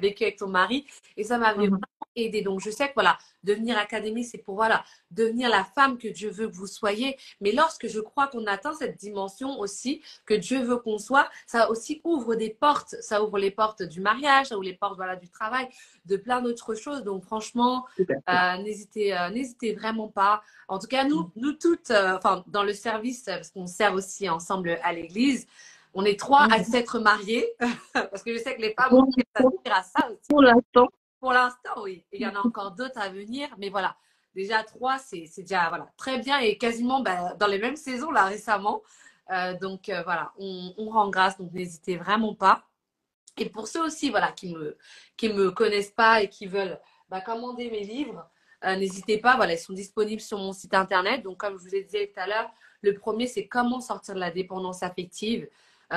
vécues avec ton mari et ça m'avait vraiment aidé. Donc je sais que voilà, devenir académique, c'est pour voilà, devenir la femme que Dieu veut que vous soyez. Mais lorsque je crois qu'on atteint cette dimension aussi, que Dieu veut qu'on soit, ça aussi ouvre des portes. Ça ouvre les portes du mariage, ça ouvre les portes voilà, du travail, de plein d'autres choses. Donc franchement, n'hésitez vraiment pas. En tout cas, nous toutes, enfin, dans le service, parce qu'on sert aussi ensemble à l'église, on est 3 à s'être mariés, parce que je sais que les femmes aussi s'aspirent à ça aussi. Pour l'instant. Pour l'instant, oui. Et il y en a encore d'autres à venir. Mais voilà, déjà 3, c'est déjà voilà, très bien et quasiment dans les mêmes saisons là récemment. Donc voilà, on rend grâce. Donc n'hésitez vraiment pas. Et pour ceux aussi voilà, qui me connaissent pas et qui veulent commander mes livres, n'hésitez pas. Voilà, ils sont disponibles sur mon site internet. Donc comme je vous ai dit tout à l'heure, le premier, c'est comment sortir de la dépendance affective.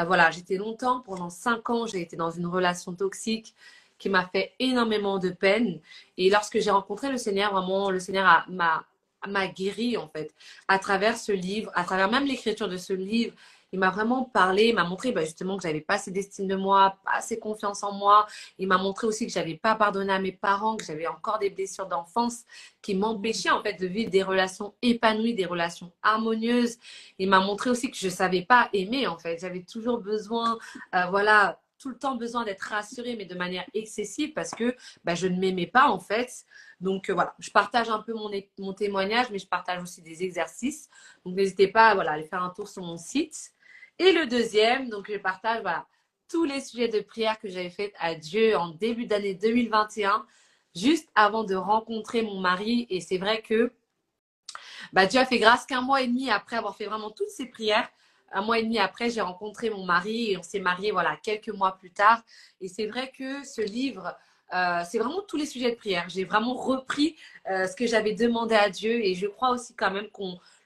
Voilà, j'étais longtemps, pendant 5 ans, j'ai été dans une relation toxique qui m'a fait énormément de peine. Et lorsque j'ai rencontré le Seigneur, vraiment, le Seigneur m'a guéri, en fait, à travers ce livre, à travers même l'écriture de ce livre. Il m'a vraiment parlé, il m'a montré justement que j'avais pas assez d'estime de moi, pas assez confiance en moi. Il m'a montré aussi que j'avais pas pardonné à mes parents, que j'avais encore des blessures d'enfance qui m'empêchaient en fait de vivre des relations épanouies, des relations harmonieuses. Il m'a montré aussi que je savais pas aimer en fait. J'avais toujours besoin, voilà, tout le temps besoin d'être rassurée, mais de manière excessive parce que je ne m'aimais pas en fait. Donc voilà, je partage un peu mon témoignage, mais je partage aussi des exercices. Donc n'hésitez pas voilà, à aller faire un tour sur mon site. Et le deuxième, donc je partage voilà, tous les sujets de prière que j'avais fait à Dieu en début d'année 2021, juste avant de rencontrer mon mari. Et c'est vrai que Dieu a fait grâce qu'un mois et demi après avoir fait vraiment toutes ces prières, un mois et demi après, j'ai rencontré mon mari et on s'est mariés voilà, quelques mois plus tard. Et c'est vrai que ce livre, c'est vraiment tous les sujets de prière. J'ai vraiment repris ce que j'avais demandé à Dieu et je crois aussi quand même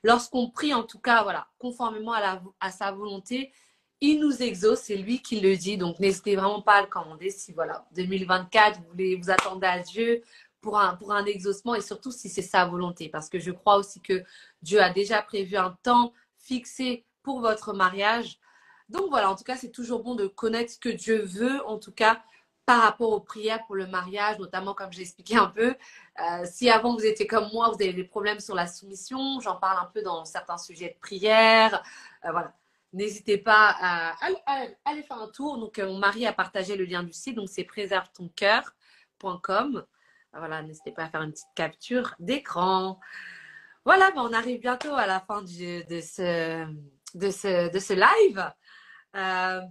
lorsqu'on prie, en tout cas, voilà, conformément à sa volonté, il nous exauce, c'est lui qui le dit. Donc, n'hésitez vraiment pas à le commander si, voilà, 2024, vous voulez vous attendez à Dieu pour un exaucement et surtout si c'est sa volonté. Parce que je crois aussi que Dieu a déjà prévu un temps fixé pour votre mariage. Donc voilà, en tout cas, c'est toujours bon de connaître ce que Dieu veut, en tout cas, par rapport aux prières pour le mariage, notamment comme j'ai expliqué un peu. Si avant vous étiez comme moi, vous avez des problèmes sur la soumission, j'en parle un peu dans certains sujets de prière. Voilà. N'hésitez pas à aller faire un tour. Donc, mon mari a partagé le lien du site, donc c'est préservetoncoeur.com. Voilà, n'hésitez pas à faire une petite capture d'écran. Voilà, on arrive bientôt à la fin de ce live.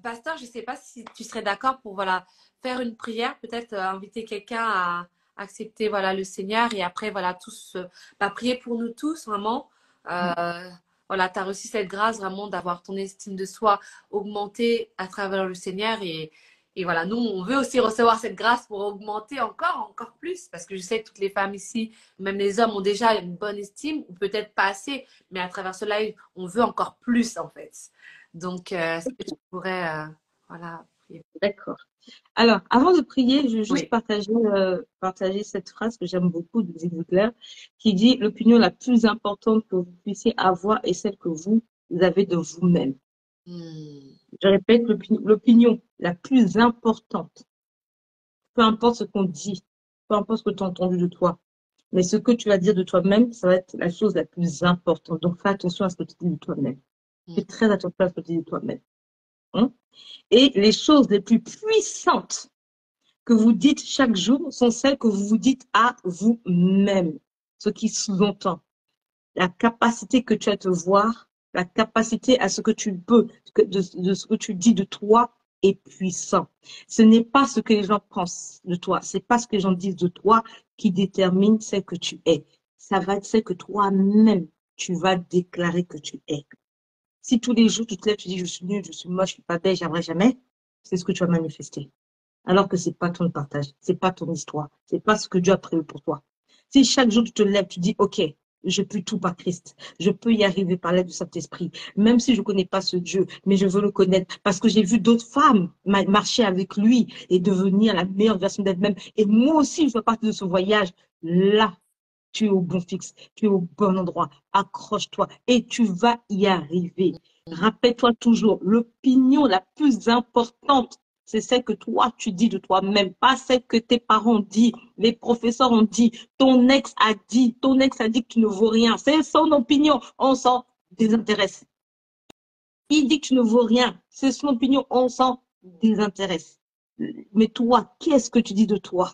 Pasteur, je ne sais pas si tu serais d'accord pour voilà, faire une prière, peut-être inviter quelqu'un à accepter voilà, le Seigneur et après, voilà, tous, prier pour nous tous, vraiment. Voilà, tu as reçu cette grâce vraiment d'avoir ton estime de soi augmentée à travers le Seigneur et voilà, nous, on veut aussi recevoir cette grâce pour augmenter encore plus, parce que je sais que toutes les femmes ici, même les hommes, ont déjà une bonne estime, ou peut-être pas assez, mais à travers ce live, on veut encore plus, en fait. Donc, est-ce que tu pourrais, voilà, prier? D'accord. Alors, avant de prier, je veux juste Oui. partager cette phrase que j'aime beaucoup de Ziegler, qui dit: l'opinion la plus importante que vous puissiez avoir est celle que vous avez de vous-même. Je répète, l'opinion la plus importante, peu importe ce qu'on dit, peu importe ce que tu as entendu de toi. Mais ce que tu vas dire de toi-même, ça va être la chose la plus importante. Donc, fais attention à ce que tu dis de toi-même. Fais très attention à ce que tu dis de toi-même. Hein? Et les choses les plus puissantes que vous dites chaque jour sont celles que vous vous dites à vous-même. Ce qui sous-entend la capacité que tu as de te voir, la capacité à ce que tu peux, de ce que tu dis de toi est puissant. Ce n'est pas ce que les gens pensent de toi, c'est pas ce que les gens disent de toi qui détermine ce que tu es. Ça va être ce que toi-même, tu vas déclarer que tu es. Si tous les jours, tu te lèves, tu dis, je suis nulle, je suis moche, je suis pas belle, j'aimerais jamais, c'est ce que tu vas manifester. Alors que c'est pas ton partage, c'est pas ton histoire, c'est pas ce que Dieu a prévu pour toi. Si chaque jour tu te lèves, tu dis, OK, je peux tout par Christ. Je peux y arriver par l'aide du Saint-Esprit. Même si je ne connais pas ce Dieu, mais je veux le connaître parce que j'ai vu d'autres femmes marcher avec lui et devenir la meilleure version d'elle-même. Et moi aussi, je fais partie de ce voyage. Là, tu es au bon fixe, tu es au bon endroit. Accroche-toi et tu vas y arriver. Rappelle-toi toujours, l'opinion la plus importante, c'est celle que toi, tu dis de toi-même, pas celle que tes parents ont dit, les professeurs ont dit, ton ex a dit que tu ne vaux rien. C'est son opinion, on s'en désintéresse. Il dit que tu ne vaux rien, c'est son opinion, on s'en désintéresse. Mais toi, qu'est-ce que tu dis de toi?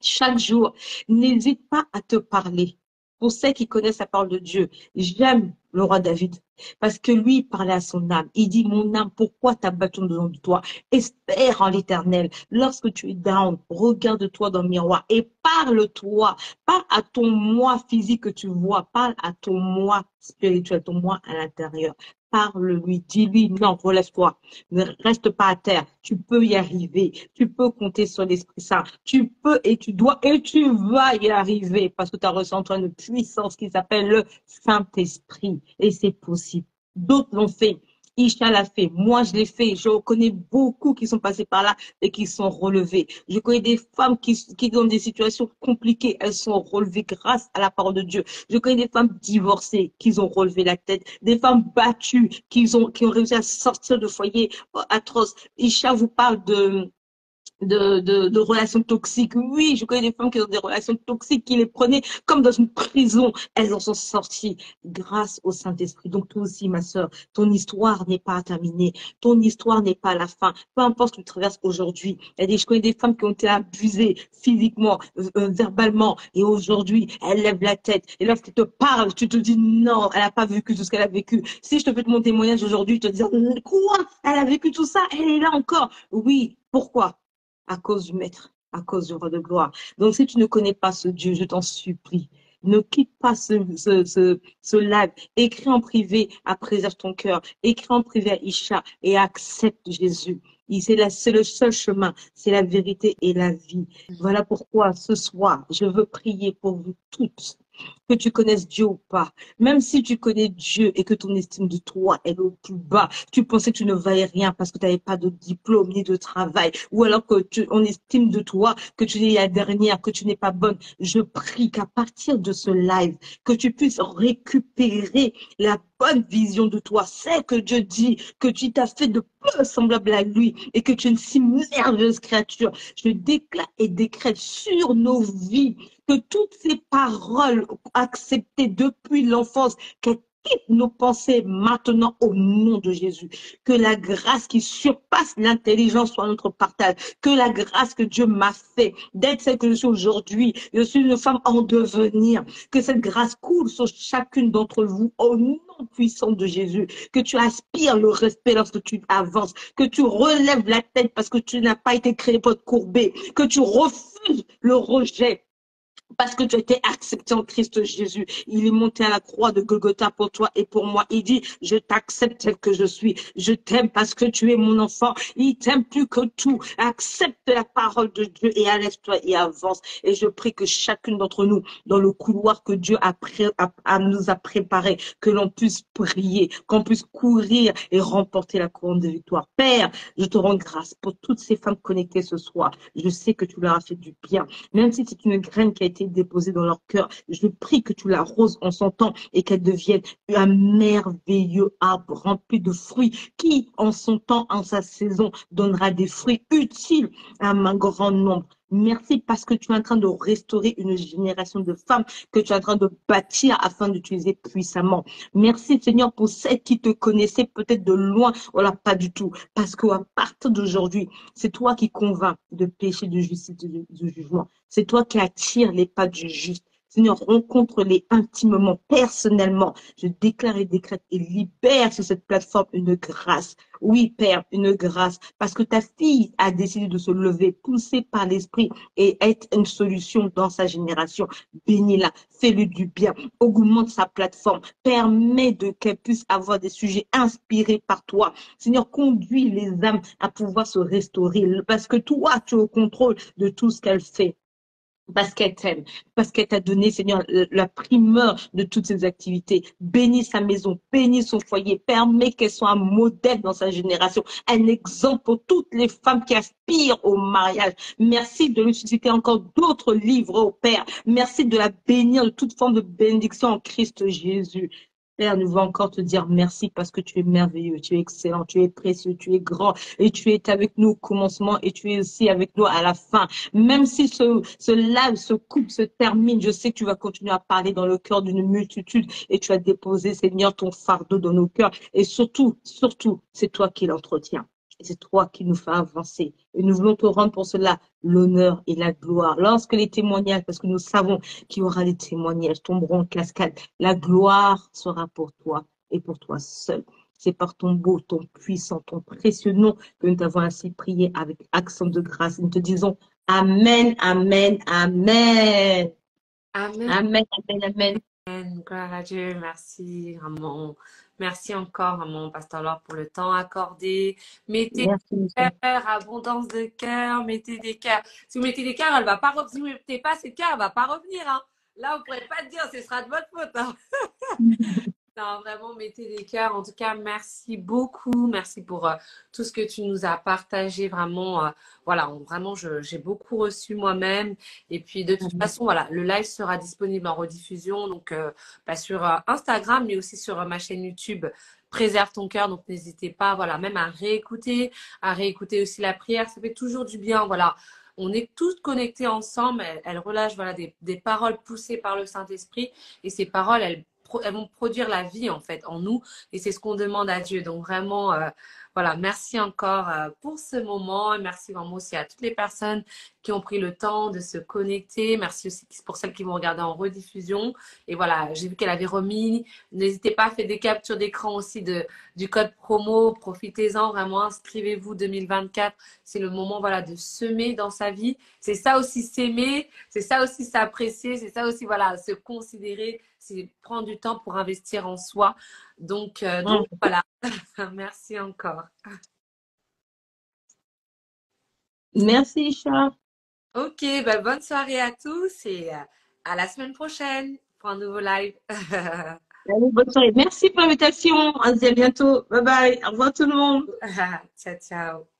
Chaque jour, n'hésite pas à te parler. Pour ceux qui connaissent la parole de Dieu, j'aime le roi David parce que lui, il parlait à son âme. Il dit, mon âme, pourquoi t'as battu devant de toi? Espère en l'Éternel. Lorsque tu es down, regarde-toi dans le miroir et parle-toi. Parle à ton moi physique que tu vois. Parle à ton moi spirituel, ton moi à l'intérieur. Parle-lui, dis-lui, non, relève-toi. Ne reste pas à terre. Tu peux y arriver. Tu peux compter sur l'Esprit Saint. Tu peux et tu dois et tu vas y arriver parce que tu as reçu en toi une puissance qui s'appelle le Saint-Esprit. Et c'est possible. D'autres l'ont fait. Isha l'a fait. Moi, je l'ai fait. Je connais beaucoup qui sont passés par là et qui sont relevés. Je connais des femmes qui dans des situations compliquées. Elles sont relevées grâce à la parole de Dieu. Je connais des femmes divorcées qui ont relevé la tête. Des femmes battues qui ont réussi à sortir de foyers atroces. Isha vous parle de relations toxiques. Oui, je connais des femmes qui ont des relations toxiques, qui les prenaient comme dans une prison. Elles en sont sorties grâce au Saint-Esprit. Donc toi aussi, ma sœur, ton histoire n'est pas terminée. Ton histoire n'est pas la fin. Peu importe ce que tu traverses aujourd'hui. Je connais des femmes qui ont été abusées physiquement, verbalement, et aujourd'hui, elles lèvent la tête. Et lorsqu'elles te parlent, tu te dis non, elle n'a pas vécu tout ce qu'elle a vécu. Si je te fais mon témoignage aujourd'hui, je te dis quoi? Elle a vécu tout ça, elle est là encore. Oui, pourquoi? À cause du Maître, à cause du Roi de gloire. Donc, si tu ne connais pas ce Dieu, je t'en supplie, ne quitte pas ce live. Écris en privé à Préserve ton cœur. Écris en privé à Isha et accepte Jésus. C'est le seul chemin, c'est la vérité et la vie. Voilà pourquoi ce soir, je veux prier pour vous toutes, que tu connaisses Dieu ou pas. Même si tu connais Dieu et que ton estime de toi est au plus bas, tu pensais que tu ne valais rien parce que tu n'avais pas de diplôme ni de travail, ou alors que on estime de toi que tu es la dernière, que tu n'es pas bonne. Je prie qu'à partir de ce live, que tu puisses récupérer la bonne vision de toi. C'est que Dieu dit que tu t'as fait de peu semblable à lui et que tu es une si merveilleuse créature. Je déclare et décrète sur nos vies que toutes ces paroles acceptées depuis l'enfance, qu'elles quittent nos pensées maintenant au nom de Jésus. Que la grâce qui surpasse l'intelligence soit notre partage. Que la grâce que Dieu m'a fait d'être celle que je suis aujourd'hui, je suis une femme en devenir. Que cette grâce coule sur chacune d'entre vous au nom puissant de Jésus. Que tu aspires le respect lorsque tu avances. Que tu relèves la tête parce que tu n'as pas été créé pour te courber. Que tu refuses le rejet parce que tu as été accepté en Christ Jésus. Il est monté à la croix de Golgotha pour toi et pour moi. Il dit, je t'accepte tel que je suis. Je t'aime parce que tu es mon enfant. Il t'aime plus que tout. Accepte la parole de Dieu et laisse-toi et avance. Et je prie que chacune d'entre nous, dans le couloir que Dieu nous a préparé, que l'on puisse prier, qu'on puisse courir et remporter la couronne de victoire. Père, je te rends grâce pour toutes ces femmes connectées ce soir. Je sais que tu leur as fait du bien. Même si c'est une graine qui a été déposée dans leur cœur, je prie que tu l'arroses en son temps et qu'elle devienne un merveilleux arbre rempli de fruits qui, en son temps, en sa saison, donnera des fruits utiles à un grand nombre. Merci parce que tu es en train de restaurer une génération de femmes que tu es en train de bâtir afin d'utiliser puissamment. Merci Seigneur pour celles qui te connaissaient peut-être de loin. Voilà, pas du tout. Parce qu'à partir d'aujourd'hui, c'est toi qui convaincs de péché, de justice, de jugement. C'est toi qui attires les pas du juste. Seigneur, rencontre-les intimement, personnellement. Je déclare et décrète et libère sur cette plateforme une grâce. Oui, Père, une grâce. Parce que ta fille a décidé de se lever, poussée par l'Esprit et être une solution dans sa génération. Bénis-la, fais-lui du bien, augmente sa plateforme, permet qu'elle puisse avoir des sujets inspirés par toi. Seigneur, conduis les âmes à pouvoir se restaurer parce que toi, tu es au contrôle de tout ce qu'elle fait. Parce qu'elle t'aime, parce qu'elle t'a donné, Seigneur, la primeur de toutes ses activités. Bénis sa maison, bénis son foyer, permets qu'elle soit un modèle dans sa génération, un exemple pour toutes les femmes qui aspirent au mariage. Merci de lui susciter encore d'autres livres, au Père. Merci de la bénir de toute forme de bénédiction en Christ Jésus. Père, nous voulons encore te dire merci parce que tu es merveilleux, tu es excellent, tu es précieux, tu es grand et tu es avec nous au commencement et tu es aussi avec nous à la fin. Même si ce live, ce couple se termine, je sais que tu vas continuer à parler dans le cœur d'une multitude et tu as déposé, Seigneur, ton fardeau dans nos cœurs. Et surtout, surtout, c'est toi qui l'entretiens. Et c'est toi qui nous fais avancer. Et nous voulons te rendre pour cela l'honneur et la gloire. Lorsque les témoignages, parce que nous savons qu'il y aura des témoignages, tomberont en cascade, la gloire sera pour toi et pour toi seul. C'est par ton beau, ton puissant, ton précieux nom que nous t'avons ainsi prié avec accent de grâce. Nous te disons Amen, Amen, Amen. Amen. Amen, Amen, Amen. Gloire à Dieu. Merci, maman. Merci encore, maman, Pasteur Laure, pour le temps accordé. Mettez Merci, des monsieur. cœurs, abondance de cœurs, mettez des cœurs. Si vous mettez des cœurs, elle va pas revenir. Si vous ne mettez pas ces cœurs, elle va pas revenir. Hein. Là, vous ne pourrez pas dire, ce sera de votre faute. Hein. Non, vraiment, mettez des cœurs. En tout cas, merci beaucoup. Merci pour tout ce que tu nous as partagé. Vraiment, voilà, vraiment, j'ai beaucoup reçu moi-même. Et puis, de toute Amen. façon, voilà, le live sera disponible en rediffusion. Donc, pas sur Instagram, mais aussi sur ma chaîne YouTube. Préserve ton cœur. Donc, n'hésitez pas, voilà, même à réécouter aussi la prière. Ça fait toujours du bien. Voilà. On est tous connectés ensemble. Elle relâche voilà, des paroles poussées par le Saint-Esprit. Et ces paroles, elles vont produire la vie en fait en nous et c'est ce qu'on demande à Dieu. Donc vraiment, voilà, merci encore pour ce moment et merci vraiment aussi à toutes les personnes qui ont pris le temps de se connecter. Merci aussi pour celles qui vont regarder en rediffusion. Et voilà, j'ai vu qu'elle avait remis. N'hésitez pas à faire des captures d'écran aussi du code promo. Profitez-en vraiment, inscrivez-vous 2024. C'est le moment voilà de semer dans sa vie. C'est ça aussi s'aimer, c'est ça aussi s'apprécier, c'est ça aussi voilà se considérer, c'est prendre du temps pour investir en soi. Donc voilà, merci encore. Merci, Charles. Ok, bah, bonne soirée à tous et à la semaine prochaine pour un nouveau live. Allez, bonne soirée. Merci pour l'invitation. On se dit à bientôt. Bye bye. Au revoir tout le monde. Ciao, ciao.